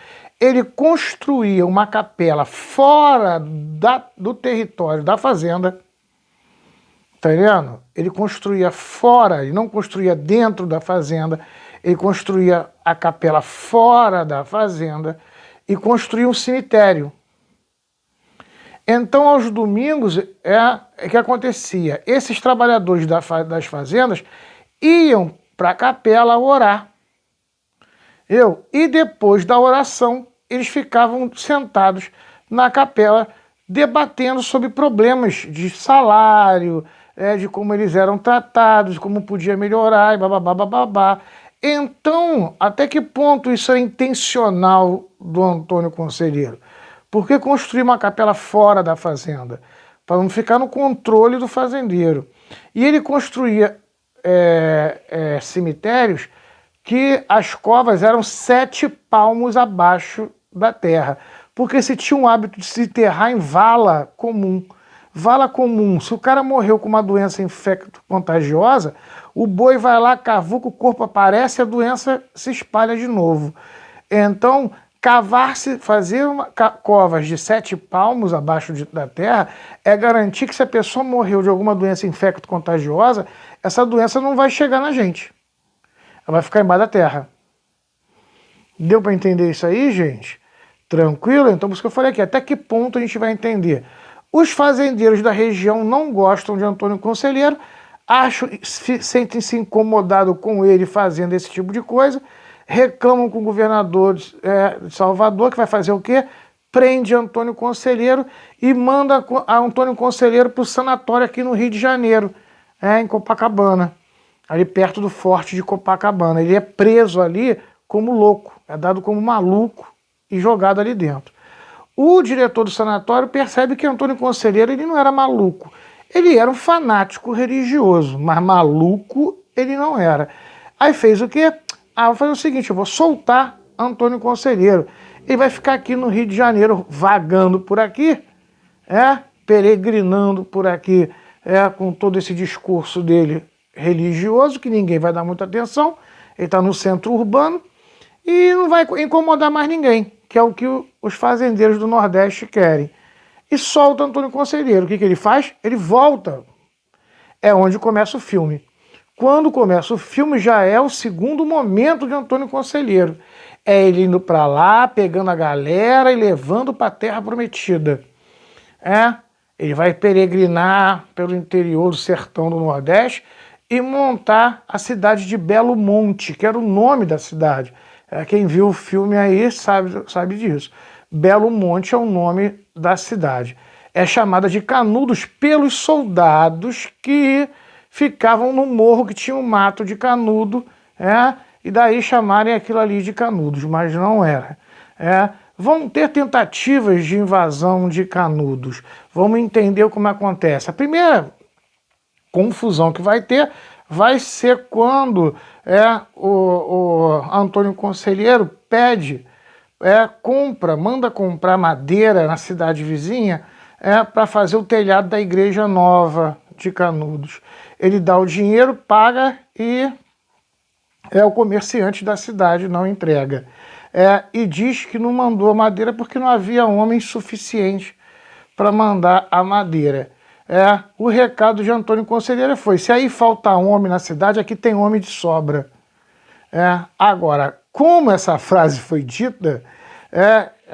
Speaker 1: ele construía uma capela fora do território da fazenda, tá vendo? Ele construía fora, ele não construía dentro da fazenda, ele construía a capela fora da fazenda e construía um cemitério. Então, aos domingos, o que acontecia? Esses trabalhadores das fazendas iam para a capela orar. E depois da oração, eles ficavam sentados na capela debatendo sobre problemas de salário, de como eles eram tratados, como podia melhorar, e babá. Então, até que ponto isso é intencional do Antônio Conselheiro? Por que construir uma capela fora da fazenda? Para não ficar no controle do fazendeiro. E ele construía cemitérios que as covas eram 7 palmos abaixo da terra, porque se tinha um hábito de se enterrar em vala comum. Vala comum, se o cara morreu com uma doença infecto-contagiosa, o boi vai lá, cavuca, o corpo aparece, a doença se espalha de novo. Então, fazer covas de 7 palmos abaixo da terra é garantir que se a pessoa morreu de alguma doença infecto-contagiosa, essa doença não vai chegar na gente. Ela vai ficar embaixo da terra. Deu para entender isso aí, gente? Tranquilo? Então, por isso que eu falei aqui, até que ponto a gente vai entender? Os fazendeiros da região não gostam de Antônio Conselheiro, sentem-se incomodados com ele fazendo esse tipo de coisa, reclamam com o governador de Salvador, que vai fazer o quê? Prende Antônio Conselheiro e manda a Antônio Conselheiro para o sanatório aqui no Rio de Janeiro, em Copacabana, ali perto do Forte de Copacabana. Ele é preso ali como louco, é dado como maluco e jogado ali dentro. O diretor do sanatório percebe que Antônio Conselheiro ele não era maluco, ele era um fanático religioso, mas maluco ele não era. Aí fez o quê? Vou fazer o seguinte, eu vou soltar Antônio Conselheiro. Ele vai ficar aqui no Rio de Janeiro, vagando por aqui, peregrinando por aqui, com todo esse discurso dele religioso, que ninguém vai dar muita atenção. Ele está no centro urbano e não vai incomodar mais ninguém, que é o que os fazendeiros do Nordeste querem. E solta Antônio Conselheiro. O que ele faz? Ele volta. É onde começa o filme. Quando começa o filme, já é o segundo momento de Antônio Conselheiro. É ele indo para lá, pegando a galera e levando para a Terra Prometida. Ele vai peregrinar pelo interior do sertão do Nordeste e montar a cidade de Belo Monte, que era o nome da cidade. Quem viu o filme aí sabe disso. Belo Monte é o nome da cidade. É chamada de Canudos pelos soldados que ficavam no morro que tinha um mato de canudo, e daí chamarem aquilo ali de Canudos, mas não era. Vão ter tentativas de invasão de Canudos. Vamos entender como acontece. A primeira confusão que vai ter vai ser quando o Antônio Conselheiro manda comprar madeira na cidade vizinha para fazer o telhado da igreja nova de Canudos. Ele dá o dinheiro, paga e o comerciante da cidade não entrega. E diz que não mandou a madeira porque não havia homem suficiente para mandar a madeira. O recado de Antônio Conselheiro foi: se aí falta homem na cidade, aqui tem homem de sobra. Agora, como essa frase foi dita,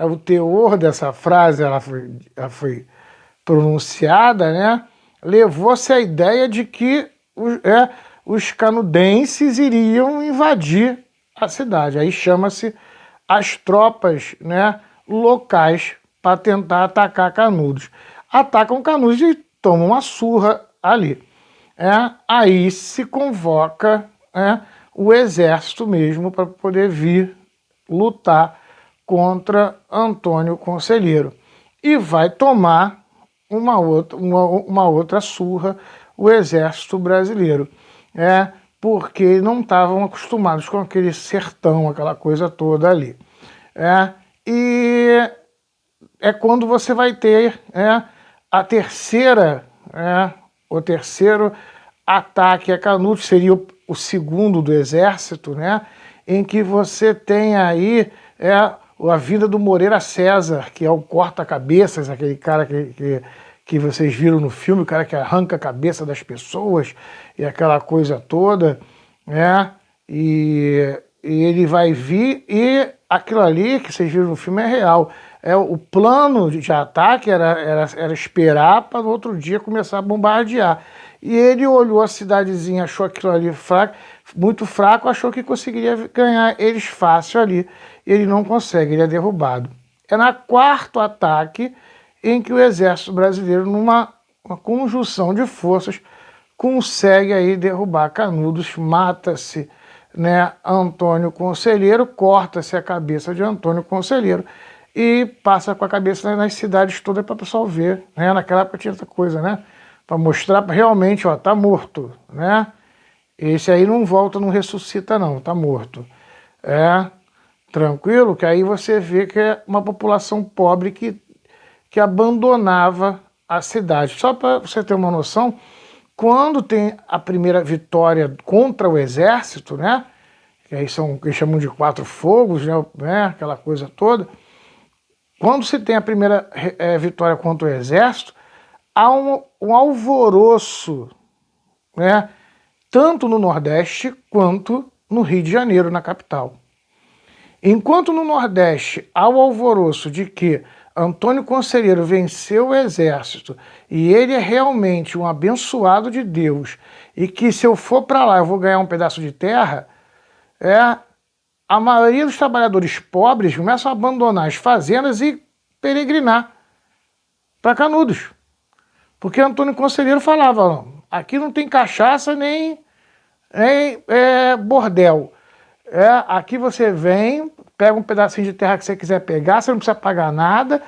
Speaker 1: o teor dessa frase ela foi pronunciada, levou-se a ideia de que os canudenses iriam invadir a cidade. Aí chama-se as tropas locais para tentar atacar Canudos. Atacam Canudos e tomam uma surra ali. Aí se convoca o exército mesmo para poder vir lutar contra Antônio Conselheiro. E vai tomar uma outra surra o exército brasileiro. Porque não estavam acostumados com aquele sertão, aquela coisa toda ali. E é quando você vai ter a terceira, o terceiro ataque a Canudos, seria o segundo do exército, né? Em que você tem aí a vinda do Moreira César, que é o corta-cabeças, aquele cara que vocês viram no filme, o cara que arranca a cabeça das pessoas e aquela coisa toda, né? E ele vai vir e aquilo ali que vocês viram no filme é real. O plano de ataque era esperar para no outro dia começar a bombardear. E ele olhou a cidadezinha, achou aquilo ali fraco, muito fraco, achou que conseguiria ganhar eles fácil ali. Ele não consegue, ele é derrubado. É no quarto ataque em que o exército brasileiro, numa conjunção de forças, consegue aí derrubar Canudos, mata-se, né, Antônio Conselheiro, corta-se a cabeça de Antônio Conselheiro e passa com a cabeça nas cidades todas para o pessoal ver, né? Naquela época tinha essa coisa, né? Para mostrar realmente, ó, tá morto, né? Esse aí não volta, não ressuscita não, tá morto. Tranquilo? Que aí você vê que é uma população pobre que abandonava a cidade. Só para você ter uma noção, quando tem a primeira vitória contra o exército, né? Que aí eles chamam de quatro fogos, né? Aquela coisa toda. Quando se tem a primeira vitória contra o exército, há um alvoroço, né? Tanto no Nordeste quanto no Rio de Janeiro, na capital. Enquanto no Nordeste há o alvoroço de que Antônio Conselheiro venceu o exército e ele é realmente um abençoado de Deus e que se eu for para lá eu vou ganhar um pedaço de terra, a maioria dos trabalhadores pobres começam a abandonar as fazendas e peregrinar para Canudos. Porque Antônio Conselheiro falava, não, aqui não tem cachaça nem bordel. Aqui você vem, pega um pedacinho de terra que você quiser pegar, você não precisa pagar nada,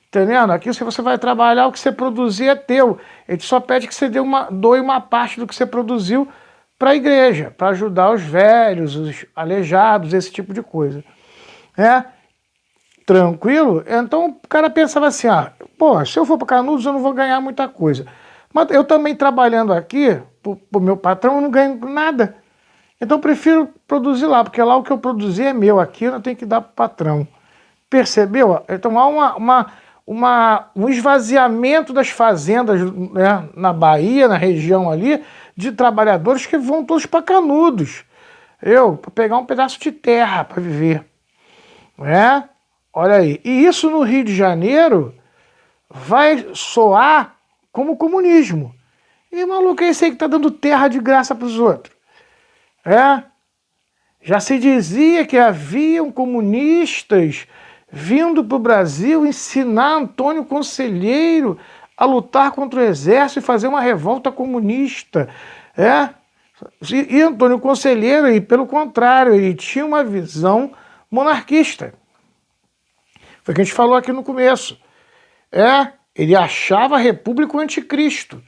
Speaker 1: entendendo? Aqui se você vai trabalhar, o que você produzir é teu. Ele só pede que você doe uma parte do que você produziu para a igreja, para ajudar os velhos, os aleijados, esse tipo de coisa. Tranquilo? Então o cara pensava assim, se eu for para Canudos eu não vou ganhar muita coisa. Mas eu também trabalhando aqui, pro meu patrão, eu não ganho nada. Então eu prefiro produzir lá, porque lá o que eu produzir é meu, aqui eu tenho que dar para o patrão. Percebeu? Então há um esvaziamento das fazendas, né, na Bahia, na região ali, de trabalhadores que vão todos para Canudos. Para pegar um pedaço de terra para viver. Olha aí. E isso no Rio de Janeiro vai soar como comunismo. E maluco, é esse aí que está dando terra de graça para os outros. Já se dizia que haviam comunistas vindo para o Brasil ensinar Antônio Conselheiro a lutar contra o exército e fazer uma revolta comunista. E Antônio Conselheiro, e pelo contrário, ele tinha uma visão monarquista. Foi o que a gente falou aqui no começo. Ele achava a república o anticristo.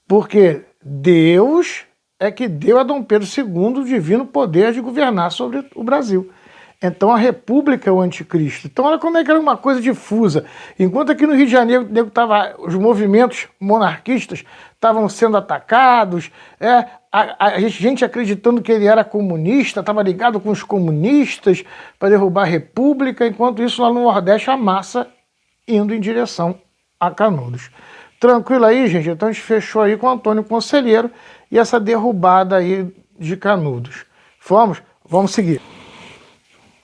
Speaker 1: Porque Deus é que deu a Dom Pedro II o divino poder de governar sobre o Brasil. Então a república é o anticristo. Então olha como é que era uma coisa difusa. Enquanto aqui no Rio de Janeiro os movimentos monarquistas estavam sendo atacados, a gente acreditando que ele era comunista, estava ligado com os comunistas para derrubar a república, enquanto isso lá no Nordeste a massa indo em direção a Canudos. Tranquilo aí, gente? Então a gente fechou aí com o Antônio Conselheiro e essa derrubada aí de Canudos. Vamos seguir.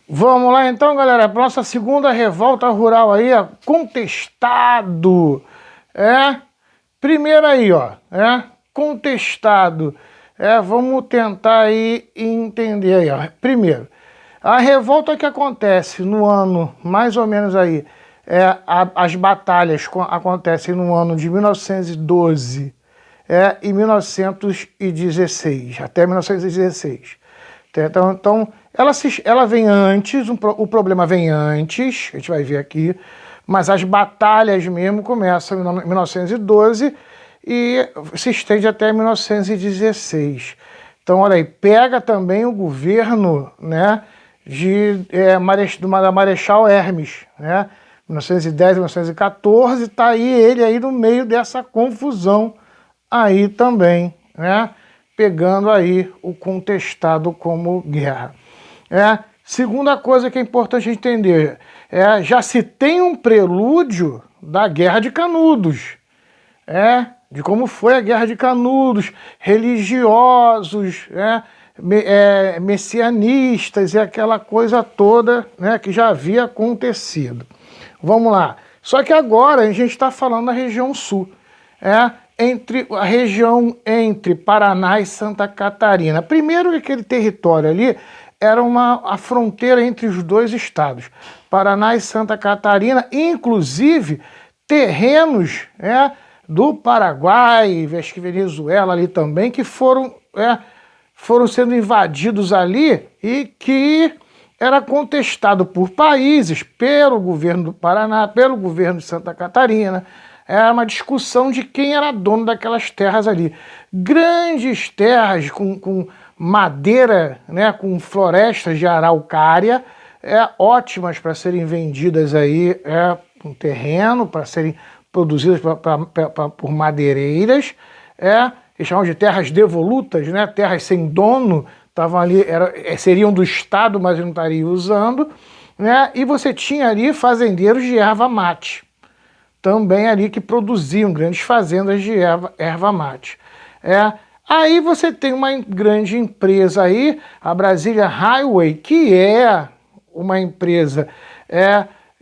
Speaker 1: Vamos lá então, galera, para nossa segunda revolta rural aí, Contestado. Primeiro aí, Contestado. Vamos tentar aí entender aí, Primeiro, a revolta que acontece no ano, mais ou menos aí, as batalhas acontecem no ano de 1912 e 1916, até 1916. Então ela vem antes, o problema vem antes, a gente vai ver aqui, mas as batalhas mesmo começam em 1912 e se estende até 1916. Então, olha aí, pega também o governo, né, da Marechal Hermes, né? 1910, 1914, está aí ele aí no meio dessa confusão aí também, né? Pegando aí o contestado como guerra. Segunda coisa que é importante entender, já se tem um prelúdio da Guerra de Canudos, de como foi a Guerra de Canudos, religiosos, messianistas e aquela coisa toda, né, que já havia acontecido. Vamos lá. Só que agora a gente está falando da região sul, entre a região entre Paraná e Santa Catarina. Primeiro, aquele território ali era a fronteira entre os dois estados, Paraná e Santa Catarina, inclusive terrenos do Paraguai, acho que Venezuela ali também, que foram sendo invadidos ali e que era contestado por países, pelo governo do Paraná, pelo governo de Santa Catarina. Era uma discussão de quem era dono daquelas terras ali. Grandes terras com madeira, né, com florestas de araucária, ótimas para serem vendidas aí, um terreno, para serem produzidas por madeireiras, eles chamam de terras devolutas, né, terras sem dono, estavam ali, seriam do Estado, mas não estariam usando, né, e você tinha ali fazendeiros de erva mate, também ali que produziam grandes fazendas de erva mate. Aí você tem uma grande empresa aí, a Brasília Highway, que é uma empresa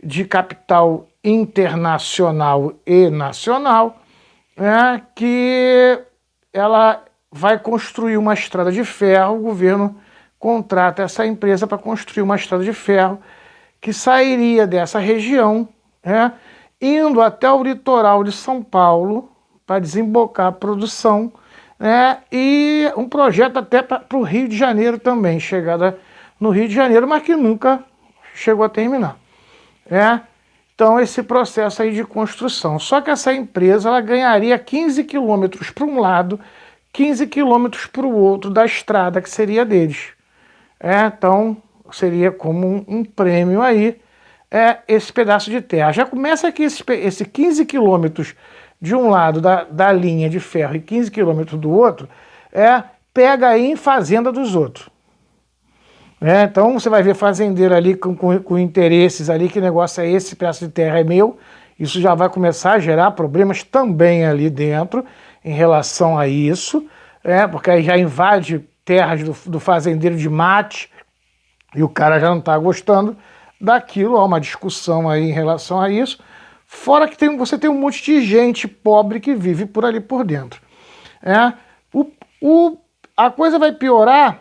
Speaker 1: de capital internacional e nacional, que ela vai construir uma estrada de ferro. O governo contrata essa empresa para construir uma estrada de ferro que sairia dessa região, indo até o litoral de São Paulo para desembocar a produção, e um projeto até para o Rio de Janeiro também, chegada no Rio de Janeiro, mas que nunca chegou a terminar. Então esse processo aí de construção. Só que essa empresa ela ganharia 15 quilômetros para um lado, 15 quilômetros para o outro da estrada que seria deles. Então seria como um prêmio aí, esse pedaço de terra. Já começa aqui esse 15 quilômetros de um lado da linha de ferro e 15 quilômetros do outro, pega aí em fazenda dos outros. Então você vai ver fazendeiro ali com interesses ali, que negócio é esse pedaço de terra é meu. Isso já vai começar a gerar problemas também ali dentro em relação a isso, porque aí já invade terras do fazendeiro de mate e o cara já não está gostando daquilo. Há uma discussão aí em relação a isso. Fora que você tem um monte de gente pobre que vive por ali por dentro. A coisa vai piorar,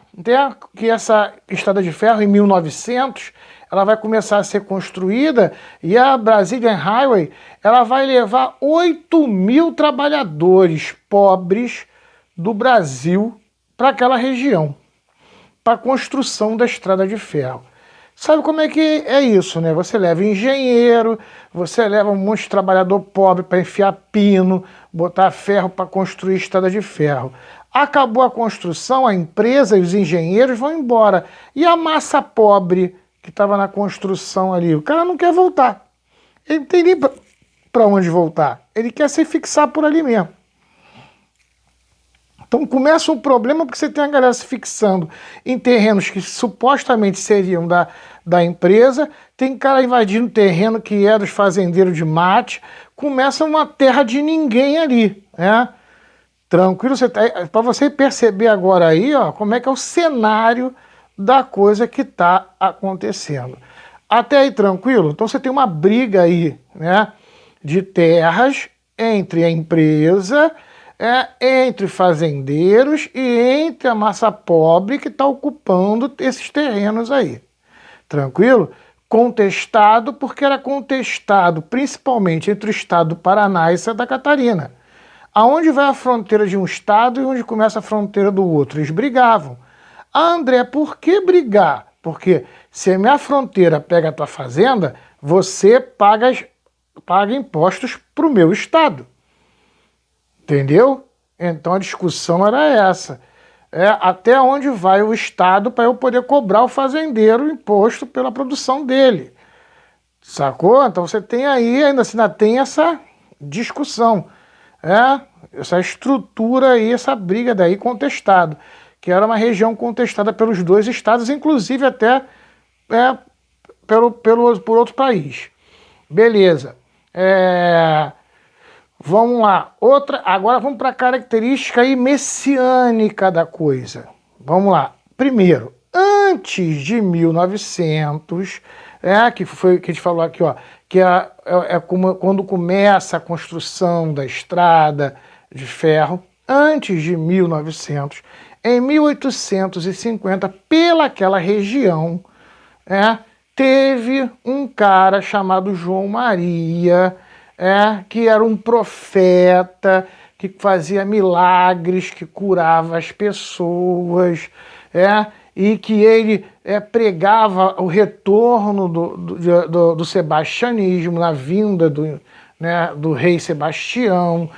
Speaker 1: que essa estrada de ferro em 1900, ela vai começar a ser construída e a Brazilian Highway ela vai levar 8.000 trabalhadores pobres do Brasil para aquela região, para a construção da estrada de ferro. Sabe como é que é isso, né? Você leva engenheiro, você leva um monte de trabalhador pobre para enfiar pino, botar ferro para construir estrada de ferro. Acabou a construção, a empresa e os engenheiros vão embora. E a massa pobre que estava na construção ali, o cara não quer voltar. Ele não tem nem para onde voltar. Ele quer se fixar por ali mesmo. Então começa um problema porque você tem a galera se fixando em terrenos que supostamente seriam da empresa, tem cara invadindo terreno que é dos fazendeiros de mate, começa uma terra de ninguém ali, Tranquilo, para você perceber agora aí, como é que é o cenário da coisa que está acontecendo. Até aí tranquilo? Então você tem uma briga aí, de terras entre a empresa, entre fazendeiros e entre a massa pobre que está ocupando esses terrenos aí. Tranquilo? Contestado porque era contestado principalmente entre o estado do Paraná e Santa Catarina. Aonde vai a fronteira de um estado e onde começa a fronteira do outro? Eles brigavam. André, por que brigar? Porque se a minha fronteira pega a tua fazenda, você paga impostos para o meu estado. Entendeu? Então a discussão era essa. Até onde vai o estado para eu poder cobrar o fazendeiro o imposto pela produção dele. Sacou? Então você tem aí, ainda tem essa discussão, essa estrutura aí, essa briga daí contestada, que era uma região contestada pelos dois estados, inclusive até por outro país. Beleza. Vamos lá. Agora vamos para a característica aí messiânica da coisa. Vamos lá. Primeiro, antes de 1900, que foi que a gente falou aqui, ó, que quando começa a construção da estrada de ferro, antes de 1900, em 1850, pelaquela região, teve um cara chamado João Maria, que era um profeta, que fazia milagres, que curava as pessoas, e que ele pregava o retorno do sebastianismo, na vinda do rei Sebastião,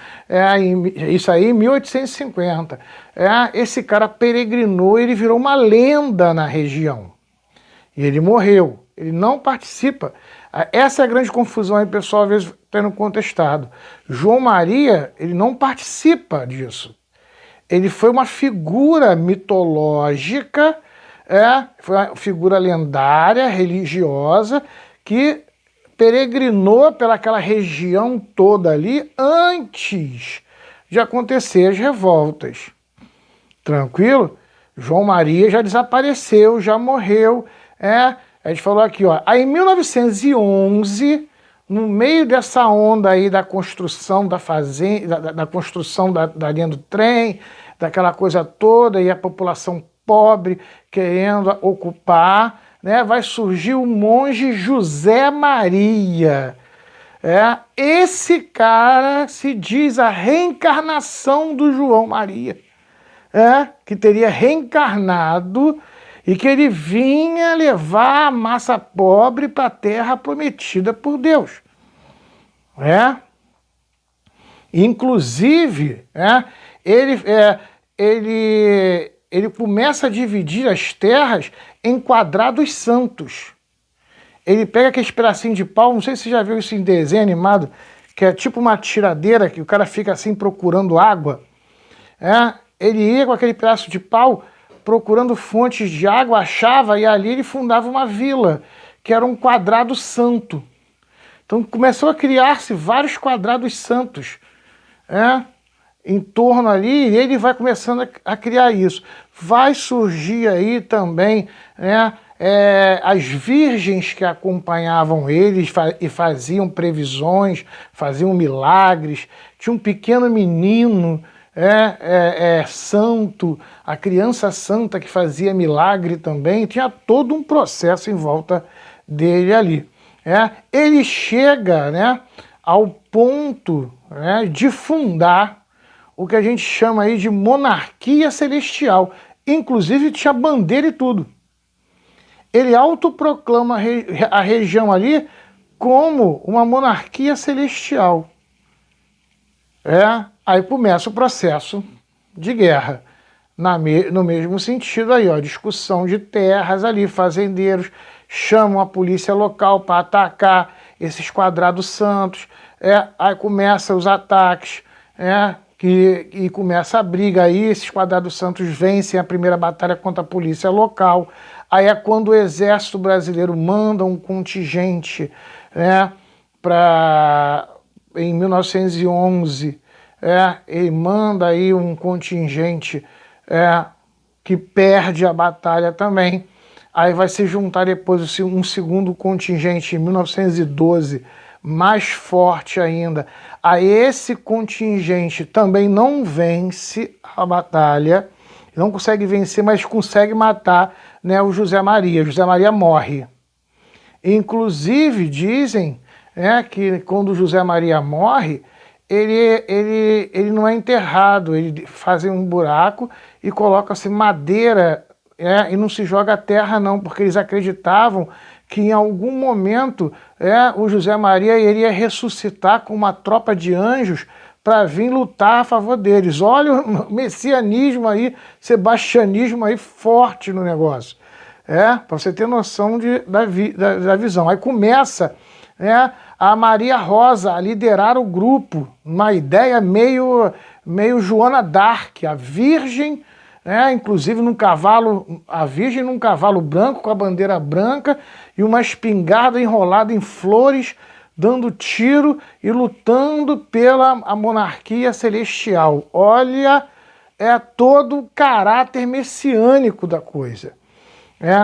Speaker 1: isso aí em 1850. Esse cara peregrinou, ele virou uma lenda na região. E ele morreu, ele não participa. Essa é a grande confusão aí, pessoal, às vezes tendo contestado. João Maria, ele não participa disso. Ele foi uma figura mitológica, foi uma figura lendária, religiosa, que peregrinou pelaquela região toda ali antes de acontecer as revoltas. Tranquilo? João Maria já desapareceu, já morreu. A gente falou aqui, ó. Aí em 1911, no meio dessa onda aí da construção da fazenda, da construção da linha do trem, daquela coisa toda, e a população pobre querendo ocupar, vai surgir o monge José Maria. Esse cara se diz a reencarnação do João Maria, que teria reencarnado e que ele vinha levar a massa pobre para a terra prometida por Deus. Inclusive, ele começa a dividir as terras em quadrados santos. Ele pega aquele pedacinho de pau, não sei se você já viu isso em desenho animado, que é tipo uma tiradeira, que o cara fica assim procurando água. Ele ia com aquele pedaço de pau procurando fontes de água, achava, e ali ele fundava uma vila, que era um quadrado santo. Então começou a criar-se vários quadrados santos, em torno ali, e ele vai começando a criar isso. Vai surgir aí também, as virgens que acompanhavam eles e faziam previsões, faziam milagres. Tinha um pequeno menino santo, a criança santa que fazia milagre também. Tinha todo um processo em volta dele ali. Ele chega ao ponto de fundar o que a gente chama aí de monarquia celestial. Inclusive tinha bandeira e tudo. Ele autoproclama a região ali como uma monarquia celestial. Aí começa o processo de guerra. No mesmo sentido aí, ó, discussão de terras ali, fazendeiros chamam a polícia local para atacar esses quadrados santos. Aí começam os ataques, e começa a briga aí, esses quadrados santos vencem a primeira batalha contra a polícia local. Aí é quando o exército brasileiro manda um contingente, em 1911, ele manda aí um contingente que perde a batalha também. Aí vai se juntar depois um segundo contingente em 1912, mais forte ainda. Aí esse contingente também não vence a batalha, não consegue vencer, mas consegue matar o José Maria. José Maria morre. Inclusive dizem que quando o José Maria morre, ele não é enterrado, ele fazem um buraco e coloca-se madeira, e não se joga a terra não, porque eles acreditavam que em algum momento o José Maria iria ressuscitar com uma tropa de anjos para vir lutar a favor deles. Olha o messianismo aí, sebastianismo aí forte no negócio. Para você ter noção da visão. Aí começa né, a Maria Rosa a liderar o grupo, uma ideia meio Joana d'Arc, a Virgem, né, inclusive num cavalo, a Virgem num cavalo branco com a bandeira branca e uma espingarda enrolada em flores, dando tiro e lutando pela a monarquia celestial. Olha, é todo o caráter messiânico da coisa.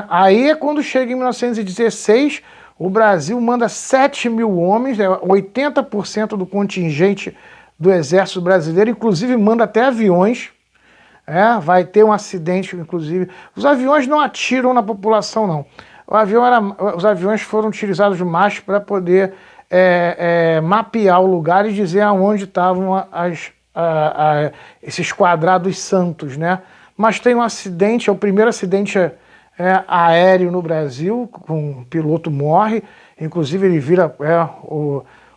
Speaker 1: Aí é quando chega em 1916, o Brasil manda 7 mil homens, 80% do contingente do Exército Brasileiro, inclusive manda até aviões. Vai ter um acidente, inclusive. Os aviões não atiram na população, não. Os aviões foram utilizados mais para poder mapear o lugar e dizer aonde estavam esses quadrados santos, né? Mas tem um acidente, é o primeiro acidente aéreo no Brasil, um piloto morre, inclusive ele vira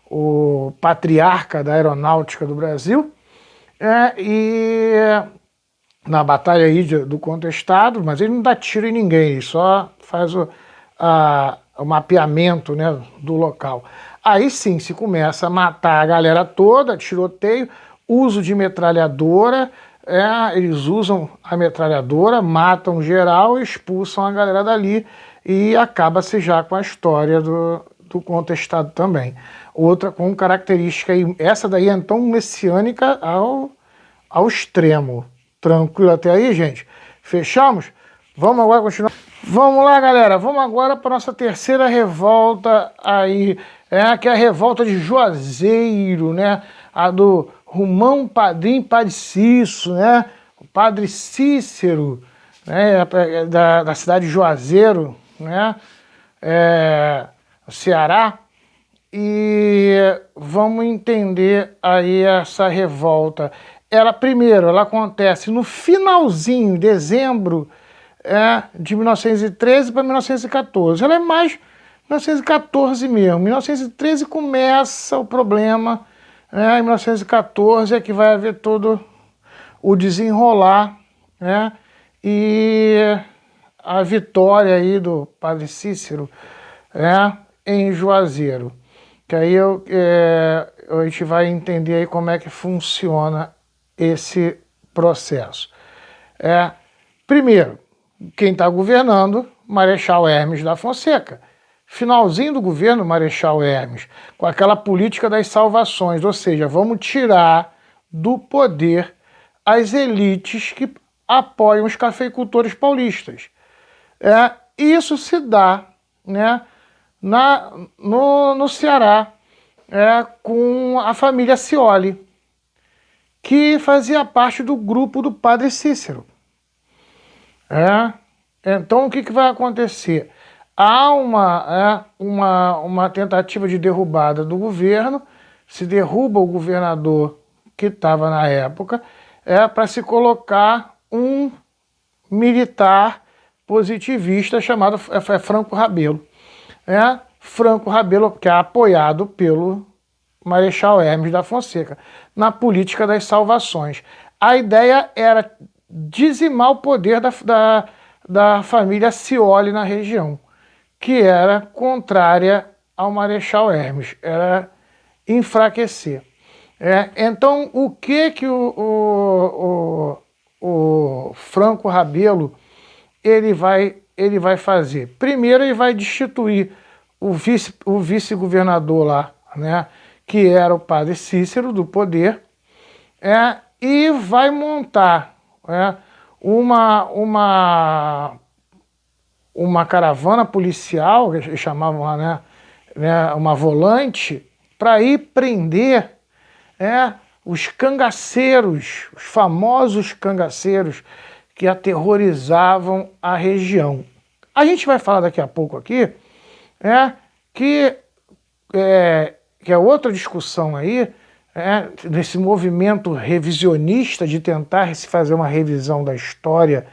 Speaker 1: o patriarca da aeronáutica do Brasil, e na batalha aí do contestado, mas ele não dá tiro em ninguém, ele só faz o mapeamento, né, do local. Aí sim se começa a matar a galera toda, tiroteio, uso de metralhadora, eles usam a metralhadora, matam geral, expulsam a galera dali e acaba-se já com a história do contestado também. Outra com característica, essa daí é então messiânica ao extremo. Tranquilo até aí, gente? Fechamos? Vamos agora continuar? Vamos lá, galera. Vamos agora para nossa terceira revolta aí, que é a revolta de Juazeiro, né? A do Romão Padrinho Padre Cícero, né? O Padre Cícero, né? Da cidade de Juazeiro, né? Ceará. E vamos entender aí essa revolta. Primeiro, ela acontece no finalzinho, dezembro de 1913 para 1914. Ela é mais 1914 mesmo. 1913 começa o problema, em 1914 é que vai haver todo o desenrolar, e a vitória aí do Padre Cícero em Juazeiro. Que aí a gente vai entender aí como é que funciona esse processo. Primeiro, quem está governando, Marechal Hermes da Fonseca. Finalzinho do governo Marechal Hermes, com aquela política das salvações, ou seja, vamos tirar do poder as elites que apoiam os cafeicultores paulistas. Isso se dá, né, no Ceará, com a família Scioli, que fazia parte do grupo do Padre Cícero. Então, o que vai acontecer? Há uma tentativa de derrubada do governo, se derruba o governador que estava na época, para se colocar um militar positivista chamado Franco Rabelo. Franco Rabelo, que é apoiado pelo Marechal Hermes da Fonseca, na política das salvações. A ideia era dizimar o poder da família Scioli na região, que era contrária ao Marechal Hermes, era enfraquecer. Então, o que o Franco Rabelo ele vai fazer? Primeiro, ele vai destituir o vice-governador lá, né, que era o Padre Cícero, do poder, e vai montar uma caravana policial, que eles chamavam lá, né, uma volante, para ir prender os cangaceiros, os famosos cangaceiros que aterrorizavam a região. A gente vai falar daqui a pouco aqui, que é outra discussão aí, nesse movimento revisionista de tentar se fazer uma revisão da história,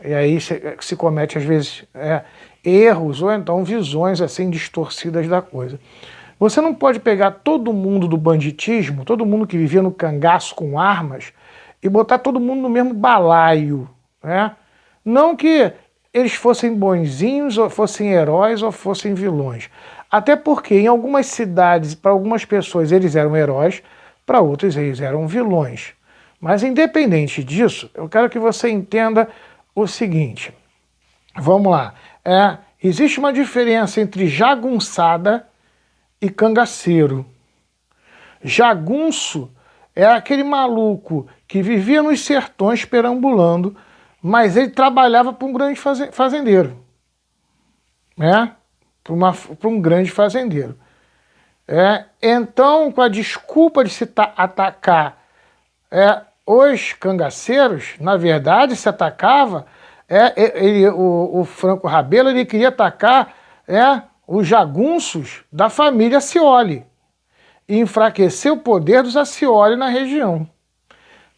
Speaker 1: e aí se comete às vezes erros ou então visões assim distorcidas da coisa. Você não pode pegar todo mundo do banditismo, todo mundo que vivia no cangaço com armas, e botar todo mundo no mesmo balaio. Não que eles fossem bonzinhos, ou fossem heróis, ou fossem vilões. Até porque em algumas cidades, para algumas pessoas, eles eram heróis, para outros eles eram vilões. Mas independente disso, eu quero que você entenda o seguinte. Vamos lá. Existe uma diferença entre jagunçada e cangaceiro. Jagunço é aquele maluco que vivia nos sertões perambulando, mas ele trabalhava para um grande fazendeiro. Né? Para um grande fazendeiro. Então, com a desculpa de se atacar os cangaceiros, na verdade, se atacava, o Franco Rabelo ele queria atacar os jagunços da família Scioli e enfraquecer o poder dos Scioli na região.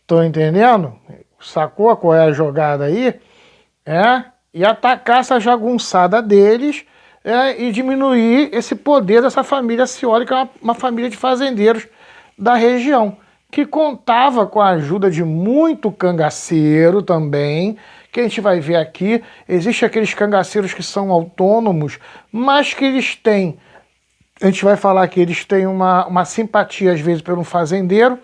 Speaker 1: Estão entendendo? Sacou qual é a jogada aí? E atacar essa jagunçada deles e diminuir esse poder dessa família Scioli, que é uma família de fazendeiros da região, que contava com a ajuda de muito cangaceiro também, que a gente vai ver aqui. Existem aqueles cangaceiros que são autônomos, mas que eles têm, a gente vai falar que eles têm uma simpatia às vezes por um fazendeiro.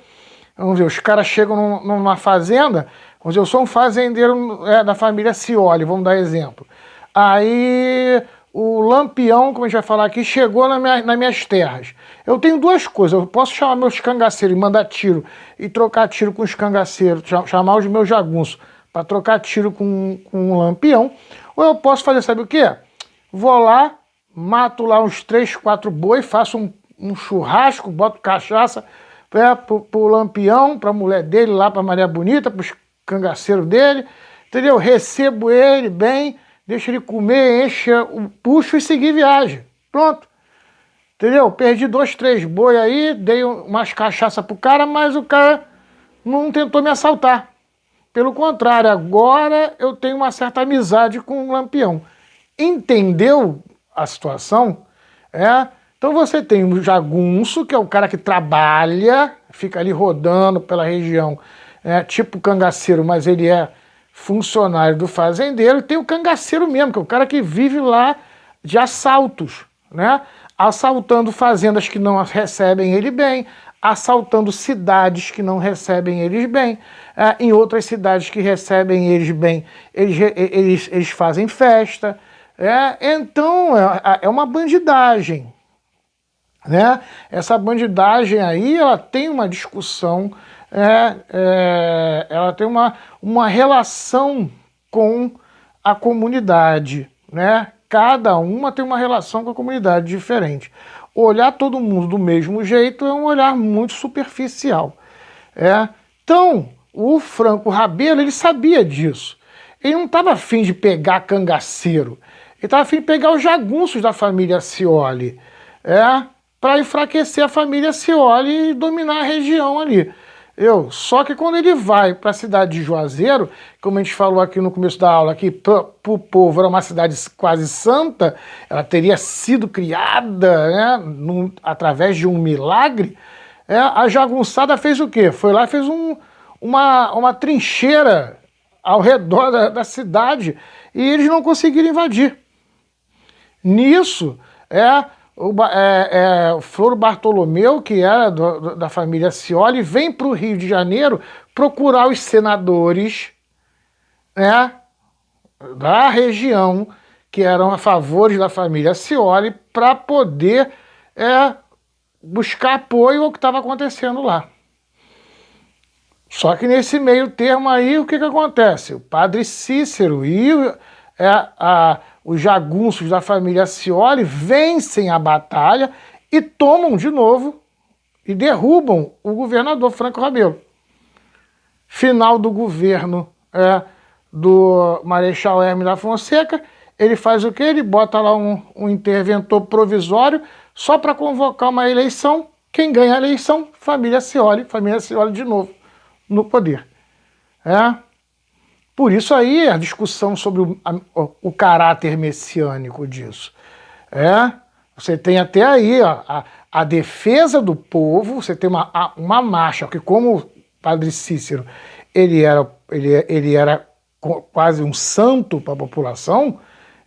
Speaker 1: Vamos ver, os caras chegam numa fazenda, vamos dizer, eu sou um fazendeiro da família Scioli, vamos dar exemplo. Aí o Lampião, como a gente vai falar aqui, chegou nas minhas terras. Eu tenho duas coisas, eu posso chamar meus cangaceiros e mandar tiro e trocar tiro com os cangaceiros, chamar os meus jagunços para trocar tiro com o Lampião, ou eu posso fazer, sabe o quê? Vou lá, mato lá uns 3, 4 boi, faço um churrasco, boto cachaça pro Lampião, pra mulher dele lá, pra Maria Bonita, pros cangaceiros dele, entendeu? Recebo ele bem, deixo ele comer, puxo e seguir viagem. Pronto. Entendeu? Perdi 2, 3 boi aí, dei umas cachaça pro cara, mas o cara não tentou me assaltar. Pelo contrário, agora eu tenho uma certa amizade com o Lampião. Entendeu a situação? Então você tem o jagunço, que é o cara que trabalha, fica ali rodando pela região, tipo cangaceiro, mas ele é funcionário do fazendeiro. E tem o cangaceiro mesmo, que é o cara que vive lá de assaltos, né? Assaltando fazendas que não recebem ele bem, assaltando cidades que não recebem eles bem. Em outras cidades que recebem eles bem, eles fazem festa. Então é uma bandidagem. Né? Essa bandidagem aí, ela tem uma discussão, ela tem uma relação com a comunidade, né? Cada uma tem uma relação com a comunidade diferente. Olhar todo mundo do mesmo jeito é um olhar muito superficial. Então, o Franco Rabelo, ele sabia disso. Ele não estava afim de pegar cangaceiro, ele estava afim de pegar os jagunços da família Scioli, para enfraquecer a família Scioli e dominar a região ali. Só que quando ele vai para a cidade de Juazeiro, como a gente falou aqui no começo da aula, que para o povo era uma cidade quase santa, ela teria sido criada, né, através de um milagre, a jagunçada fez o quê? Foi lá e fez uma trincheira ao redor da cidade e eles não conseguiram invadir. Nisso, o Floro Bartolomeu, que era da família Scioli, vem para o Rio de Janeiro procurar os senadores da região que eram a favor da família Scioli para poder buscar apoio ao que estava acontecendo lá. Só que nesse meio termo aí, o que acontece? O padre Cícero e os jagunços da família Scioli vencem a batalha e tomam de novo e derrubam o governador Franco Rabelo. Final do governo do Marechal Hermes da Fonseca, ele faz o quê? Ele bota lá um interventor provisório só para convocar uma eleição. Quem ganha a eleição? Família Scioli de novo no poder. Por isso aí a discussão sobre o caráter messiânico disso. Você tem até aí a defesa do povo, você tem uma marcha, que como o padre Cícero, ele era quase um santo para a população,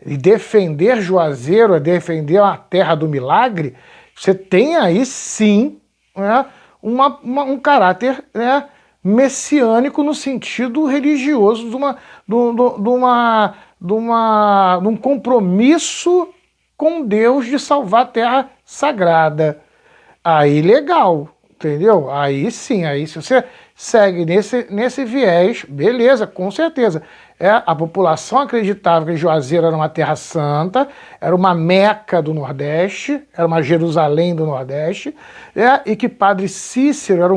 Speaker 1: e defender Juazeiro, defender a terra do milagre, você tem aí sim, né, um caráter, né, messiânico no sentido religioso de um compromisso com Deus de salvar a terra sagrada. Aí legal, entendeu? Aí sim, aí se você segue nesse viés, beleza, com certeza. A população acreditava que Juazeiro era uma terra santa, era uma Meca do Nordeste, era uma Jerusalém do Nordeste, e que Padre Cícero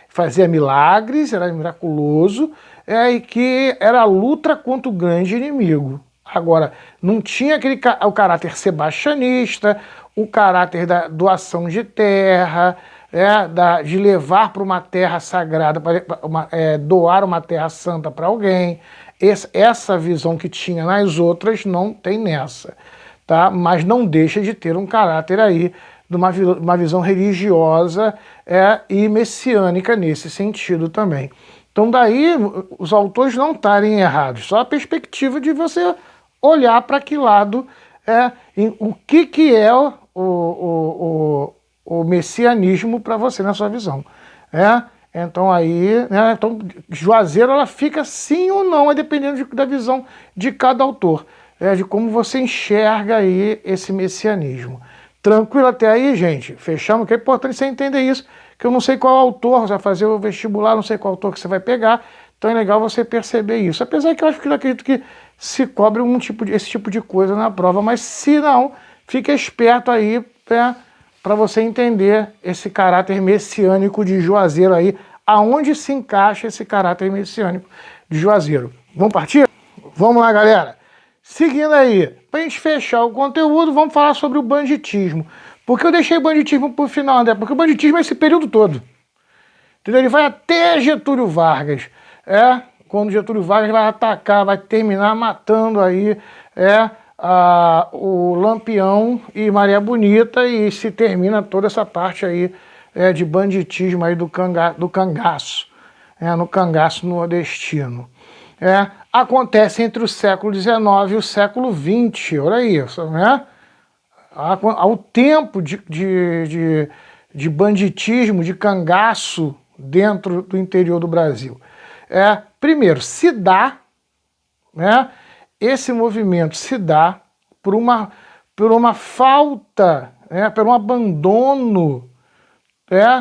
Speaker 1: fazia milagres, era miraculoso, e que era a luta contra o grande inimigo. Agora, não tinha o caráter sebastianista, o caráter da doação de terra, de levar para uma terra sagrada, doar uma terra santa para alguém. Essa visão que tinha nas outras não tem nessa, tá? Mas não deixa de ter um caráter aí de uma visão religiosa e messiânica nesse sentido também. Então daí os autores não estarem errados, só a perspectiva de você olhar para que lado o que é o messianismo para você na sua visão. Então aí, então Juazeiro ela fica sim ou não, dependendo da visão de cada autor, de como você enxerga aí esse messianismo. Tranquilo até aí, gente? Fechamos, que é importante você entender isso, que eu não sei qual autor, você vai fazer o vestibular, não sei qual autor que você vai pegar, então é legal você perceber isso. Apesar que eu acredito que se cobre esse tipo de coisa na prova, mas se não, fica esperto aí para você entender esse caráter messiânico de Juazeiro aí, aonde se encaixa esse caráter messiânico de Juazeiro. Vamos partir? Vamos lá, galera. Seguindo aí, para a gente fechar o conteúdo, vamos falar sobre o banditismo. Por que eu deixei o banditismo para o final, André? Porque o banditismo é esse período todo. Entendeu? Ele vai até Getúlio Vargas. Quando Getúlio Vargas vai atacar, vai terminar matando aí o Lampião e Maria Bonita, e se termina toda essa parte aí de banditismo aí do cangaço, no cangaço nordestino. Acontece entre o século XIX e o século XX, olha isso, né? Ao tempo de banditismo, de cangaço dentro do interior do Brasil. Primeiro, se dá, esse movimento se dá por uma falta, por um abandono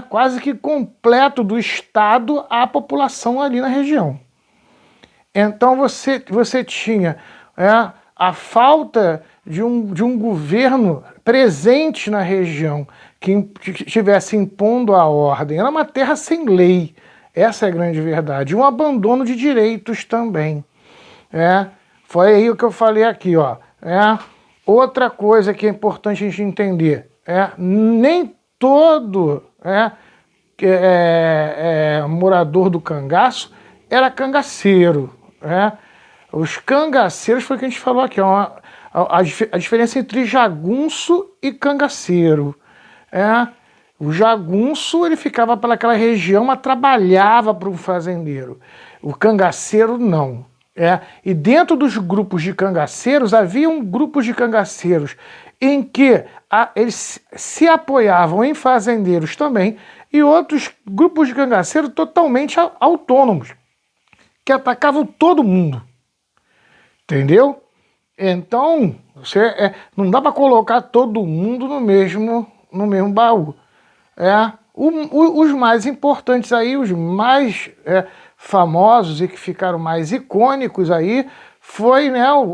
Speaker 1: quase que completo do Estado à população ali na região. Então você tinha a falta de um governo presente na região que estivesse impondo a ordem. Era uma terra sem lei, essa é a grande verdade. Um abandono de direitos também. Foi aí o que eu falei aqui, ó. Outra coisa que é importante a gente entender, nem todo morador do cangaço era cangaceiro. Os cangaceiros foi o que a gente falou aqui, a diferença entre jagunço e cangaceiro. O jagunço ele ficava pelaquela região, mas trabalhava para um fazendeiro. O cangaceiro não. E dentro dos grupos de cangaceiros, haviam grupos de cangaceiros em que eles se apoiavam em fazendeiros também, e outros grupos de cangaceiros totalmente autônomos, que atacavam todo mundo. Entendeu? Então, não dá para colocar todo mundo no mesmo baú. Os mais importantes aí, os mais famosos e que ficaram mais icônicos aí, foi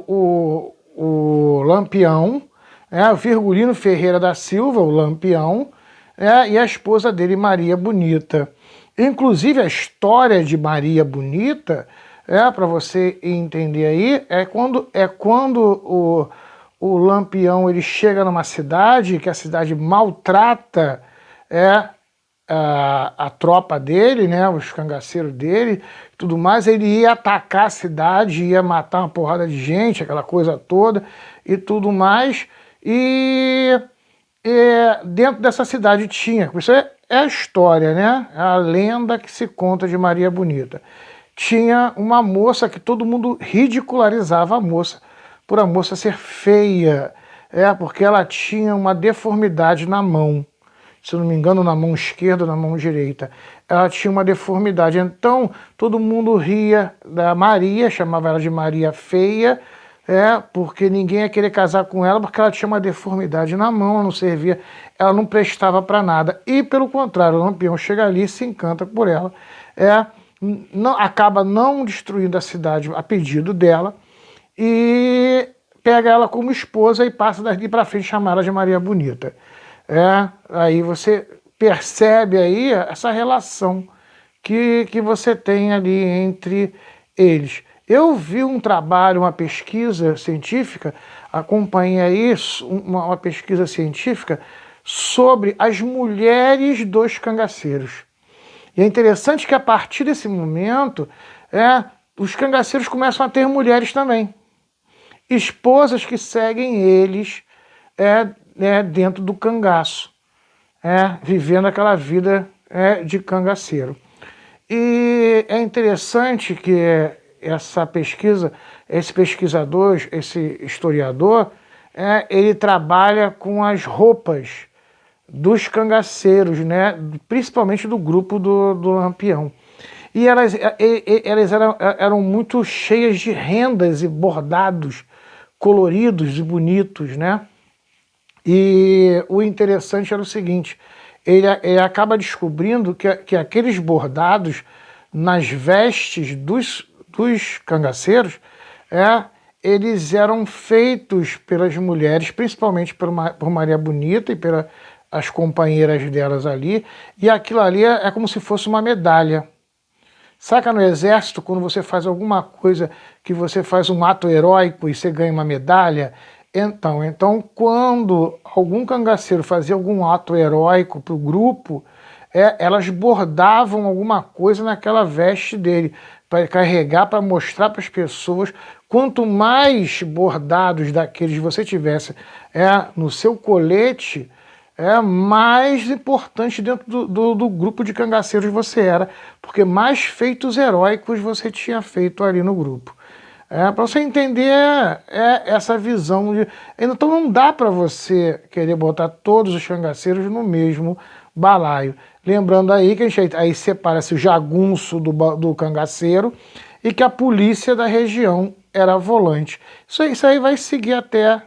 Speaker 1: o Lampião, o Virgulino Ferreira da Silva, o Lampião, e a esposa dele, Maria Bonita. Inclusive, a história de Maria Bonita, para você entender aí, é quando o Lampião ele chega numa cidade, que a cidade maltrata a tropa dele, os cangaceiros dele, tudo mais, ele ia atacar a cidade, ia matar uma porrada de gente, aquela coisa toda e tudo mais, e dentro dessa cidade tinha, isso é a história, a lenda que se conta de Maria Bonita. tinha uma moça que todo mundo ridicularizava a moça, por a moça ser feia, porque ela tinha uma deformidade na mão, se não me engano, na mão esquerda ou na mão direita. Ela tinha uma deformidade, então todo mundo ria da Maria, chamava ela de Maria Feia, porque ninguém ia querer casar com ela, porque ela tinha uma deformidade na mão, ela não servia, ela não prestava para nada. E pelo contrário, o Lampião chega ali e se encanta por ela, não, acaba não destruindo a cidade a pedido dela, e pega ela como esposa e passa daqui para frente chamar ela de Maria Bonita. Aí você percebe aí essa relação que você tem ali entre eles. Eu vi um trabalho, uma pesquisa científica, acompanhei isso, uma pesquisa científica sobre as mulheres dos cangaceiros. E é interessante que a partir desse momento, os cangaceiros começam a ter mulheres também. Esposas que seguem eles dentro do cangaço, vivendo aquela vida de cangaceiro. E é interessante que essa pesquisa, esse pesquisador, esse historiador, ele trabalha com as roupas dos cangaceiros, principalmente do grupo do Lampião. E elas eram muito cheias de rendas e bordados coloridos e bonitos, E o interessante era o seguinte, ele acaba descobrindo que aqueles bordados nas vestes dos cangaceiros, eles eram feitos pelas mulheres, principalmente por Maria Bonita e pelas companheiras delas ali, e aquilo ali é como se fosse uma medalha. Saca no exército, quando você faz alguma coisa, que você faz um ato heróico e você ganha uma medalha? Então quando algum cangaceiro fazia algum ato heróico para o grupo, elas bordavam alguma coisa naquela veste dele, para carregar, para mostrar para as pessoas. Quanto mais bordados daqueles você tivesse no seu colete, mais importante dentro do grupo de cangaceiros você era, porque mais feitos heróicos você tinha feito ali no grupo. Para você entender essa visão. Então não dá para você querer botar todos os cangaceiros no mesmo balaio. Lembrando aí que a gente aí separa-se o jagunço do cangaceiro e que a polícia da região era volante. Isso aí vai seguir até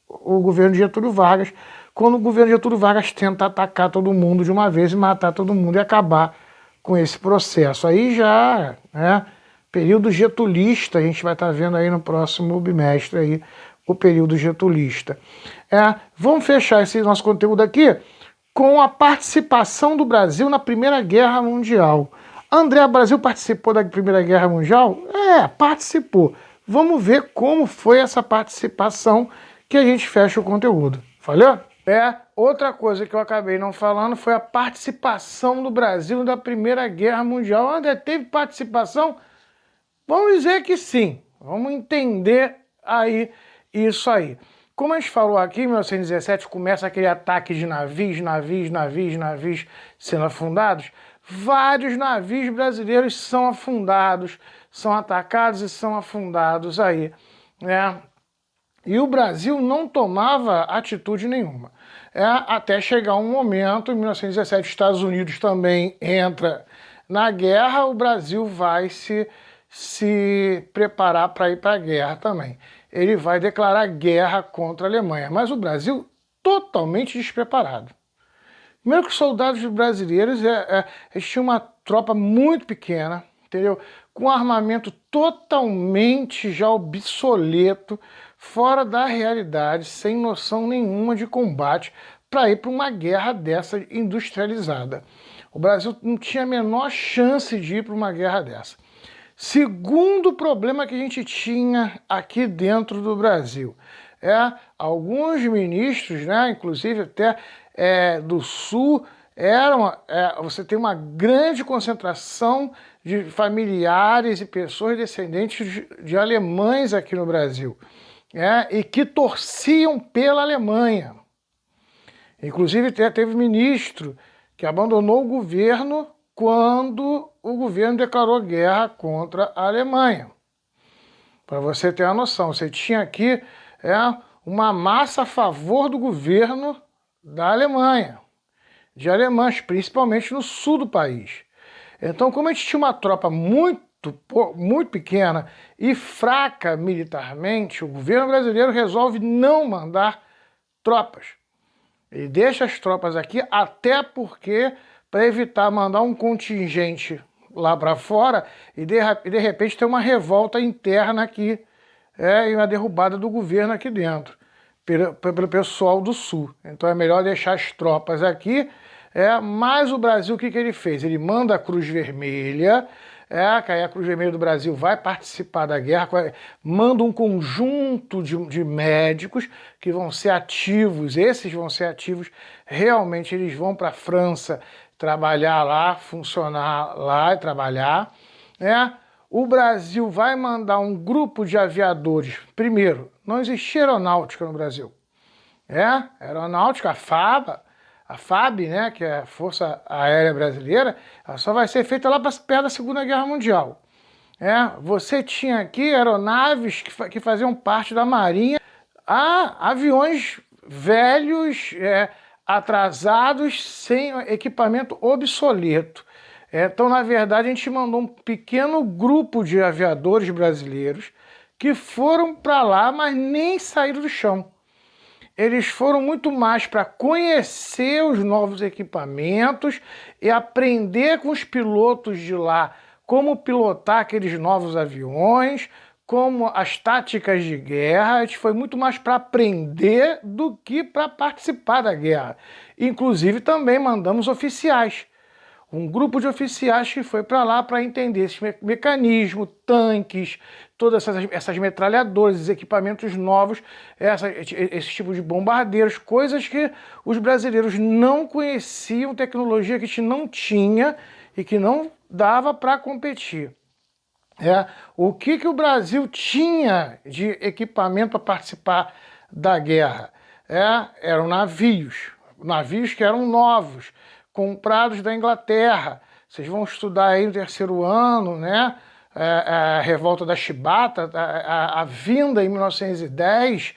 Speaker 1: o governo de Getúlio Vargas, quando o governo de Getúlio Vargas tenta atacar todo mundo de uma vez e matar todo mundo e acabar com esse processo. Aí já, período getulista, a gente vai estar vendo aí no próximo bimestre aí, o período getulista. Vamos fechar esse nosso conteúdo aqui com a participação do Brasil na Primeira Guerra Mundial. André, o Brasil participou da Primeira Guerra Mundial? Participou. Vamos ver como foi essa participação que a gente fecha o conteúdo. Valeu? Outra coisa que eu acabei não falando foi a participação do Brasil na Primeira Guerra Mundial. André, teve participação? Vamos dizer que sim. Vamos entender aí isso aí. Como a gente falou aqui, em 1917 começa aquele ataque de navios sendo afundados. Vários navios brasileiros são afundados, são atacados e são afundados aí, E o Brasil não tomava atitude nenhuma. Até chegar um momento, em 1917, os Estados Unidos também entra na guerra, o Brasil vai se preparar para ir para a guerra também. Ele vai declarar guerra contra a Alemanha, mas o Brasil totalmente despreparado. Primeiro que os soldados brasileiros eles tinham uma tropa muito pequena, entendeu? Com armamento totalmente já obsoleto, fora da realidade, sem noção nenhuma de combate, para ir para uma guerra dessa industrializada. O Brasil não tinha a menor chance de ir para uma guerra dessa. Segundo problema que a gente tinha aqui dentro do Brasil, alguns ministros, inclusive até do Sul, você tem uma grande concentração de familiares e pessoas descendentes de alemães aqui no Brasil, e que torciam pela Alemanha. Inclusive teve ministro que abandonou o governo quando o governo declarou guerra contra a Alemanha. Para você ter uma noção, você tinha aqui uma massa a favor do governo da Alemanha, de alemães, principalmente no sul do país. Então, como a gente tinha uma tropa muito pequena e fraca militarmente, o governo brasileiro resolve não mandar tropas. Ele deixa as tropas aqui, até porque, para evitar mandar um contingente lá para fora e de repente ter uma revolta interna aqui e uma derrubada do governo aqui dentro, pelo pessoal do sul. Então é melhor deixar as tropas aqui. Mas o Brasil, o que ele fez? Ele manda a Cruz Vermelha, que aí a Cruz Vermelha do Brasil vai participar da guerra, manda um conjunto de médicos que vão ser ativos, esses vão ser ativos, realmente eles vão para a França trabalhar lá, funcionar lá e trabalhar. O Brasil vai mandar um grupo de aviadores. Primeiro, não existia aeronáutica no Brasil. Aeronáutica, a FAB, né, que é a Força Aérea Brasileira, ela só vai ser feita lá perto da Segunda Guerra Mundial. Você tinha aqui aeronaves que faziam parte da Marinha, aviões velhos, atrasados, sem equipamento obsoleto. Então, na verdade, a gente mandou um pequeno grupo de aviadores brasileiros que foram para lá, mas nem saíram do chão. Eles foram muito mais para conhecer os novos equipamentos e aprender com os pilotos de lá como pilotar aqueles novos aviões, como as táticas de guerra. A gente foi muito mais para aprender do que para participar da guerra. Inclusive também mandamos oficiais. Um grupo de oficiais que foi para lá para entender esse mecanismo, tanques, todas essas metralhadoras, equipamentos novos, esse tipo de bombardeiros, coisas que os brasileiros não conheciam, tecnologia que a gente não tinha e que não dava para competir. O que o Brasil tinha de equipamento para participar da guerra? Eram navios que eram novos, comprados da Inglaterra. Vocês vão estudar aí no terceiro ano, né? A revolta da Chibata, a vinda em 1910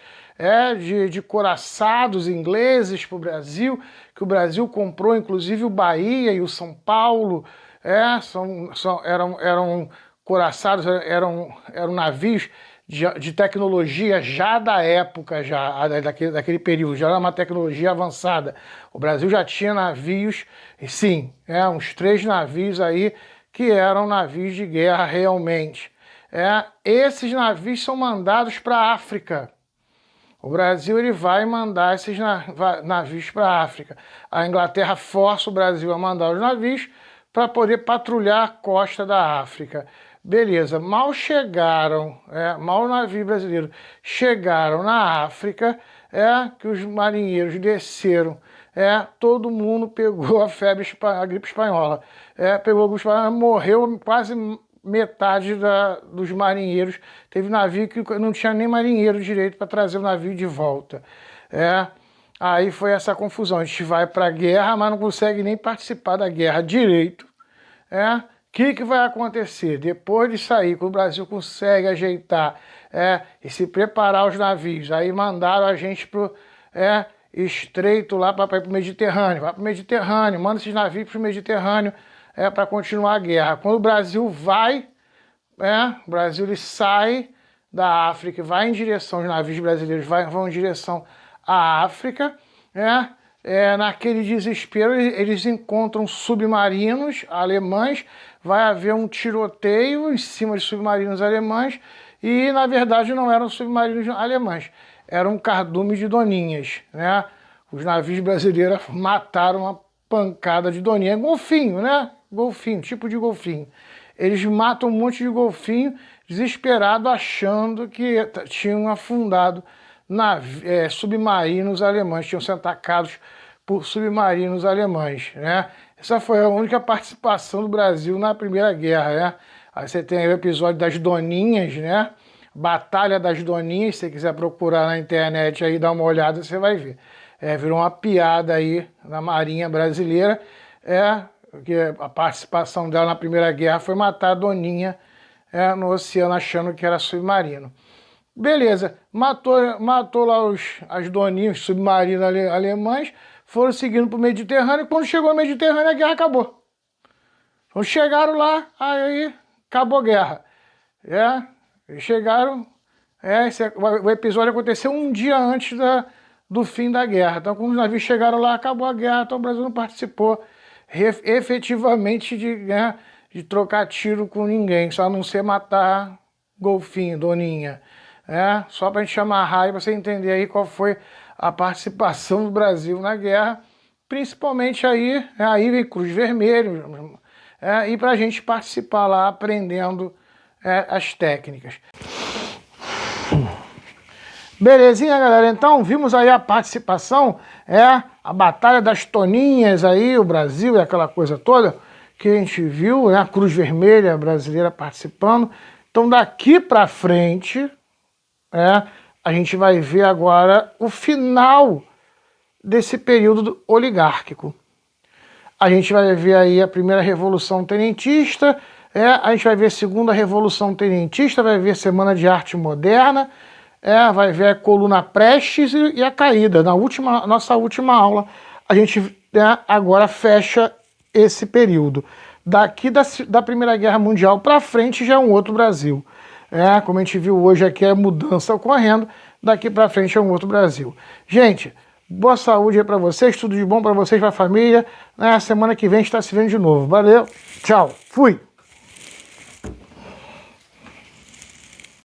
Speaker 1: de couraçados ingleses para o Brasil, que o Brasil comprou, inclusive o Bahia e o São Paulo, eram couraçados, eram navios de tecnologia já da época, daquele período, já era uma tecnologia avançada. O Brasil já tinha navios, e sim, uns 3 navios aí que eram navios de guerra realmente. Esses navios são mandados para a África. O Brasil ele vai mandar esses navios para a África. A Inglaterra força o Brasil a mandar os navios para poder patrulhar a costa da África. Beleza, mal o navio brasileiro chegaram na África, que os marinheiros desceram, todo mundo pegou a gripe espanhola. Pegou a gripe espanhola, morreu quase metade dos marinheiros. Teve navio que não tinha nem marinheiro direito para trazer o navio de volta. Aí foi essa confusão, a gente vai para a guerra, mas não consegue nem participar da guerra direito. O que vai acontecer? Depois de sair, quando o Brasil consegue ajeitar e se preparar os navios, aí mandaram a gente para o estreito lá para ir para o Mediterrâneo. Vai para o Mediterrâneo, manda esses navios para o Mediterrâneo para continuar a guerra. Quando o Brasil o Brasil ele sai da África, vai em direção, os navios brasileiros vão em direção à África, naquele desespero, eles encontram submarinos alemães, vai haver um tiroteio em cima de submarinos alemães e, na verdade, não eram submarinos alemães, eram um cardume de doninhas. Os navios brasileiros mataram uma pancada de doninha, golfinho, golfinho, tipo de golfinho. Eles matam um monte de golfinho, desesperado, achando que tinham afundado submarinos alemães, tinham sido atacados por submarinos alemães. Essa foi a única participação do Brasil na Primeira Guerra. Aí você tem aí o episódio das Doninhas, Batalha das Doninhas, se você quiser procurar na internet aí, dar uma olhada, você vai ver. Virou uma piada aí na Marinha Brasileira. porque a participação dela na Primeira Guerra foi matar a Doninha no oceano, achando que era submarino. Beleza, matou lá as doninhas submarinos alemães, foram seguindo para o Mediterrâneo, e quando chegou no Mediterrâneo a guerra acabou. Então chegaram lá, aí acabou a guerra. Chegaram, o episódio aconteceu um dia antes do fim da guerra. Então quando os navios chegaram lá, acabou a guerra, então o Brasil não participou efetivamente de trocar tiro com ninguém, só a não ser matar golfinho, doninha. Só para a gente amarrar e você entender aí qual foi a participação do Brasil na guerra, principalmente aí vem Cruz Vermelha, e para a gente participar lá aprendendo as técnicas. Belezinha, galera? Então vimos aí a participação, a Batalha das Toninhas aí, o Brasil e aquela coisa toda que a gente viu, a Cruz Vermelha brasileira participando. Então daqui para frente, a gente vai ver agora o final desse período oligárquico. A gente vai ver aí a primeira Revolução Tenentista, a gente vai ver a segunda Revolução Tenentista, vai ver Semana de Arte Moderna, vai ver a Coluna Prestes e a Caída. Na nossa última aula, a gente agora fecha esse período. Daqui da Primeira Guerra Mundial para frente já é um outro Brasil. Como a gente viu hoje aqui, é mudança ocorrendo, daqui para frente é um outro Brasil. Gente, boa saúde aí para vocês, tudo de bom para vocês, para a família. Semana que vem a gente está se vendo de novo. Valeu, tchau, fui!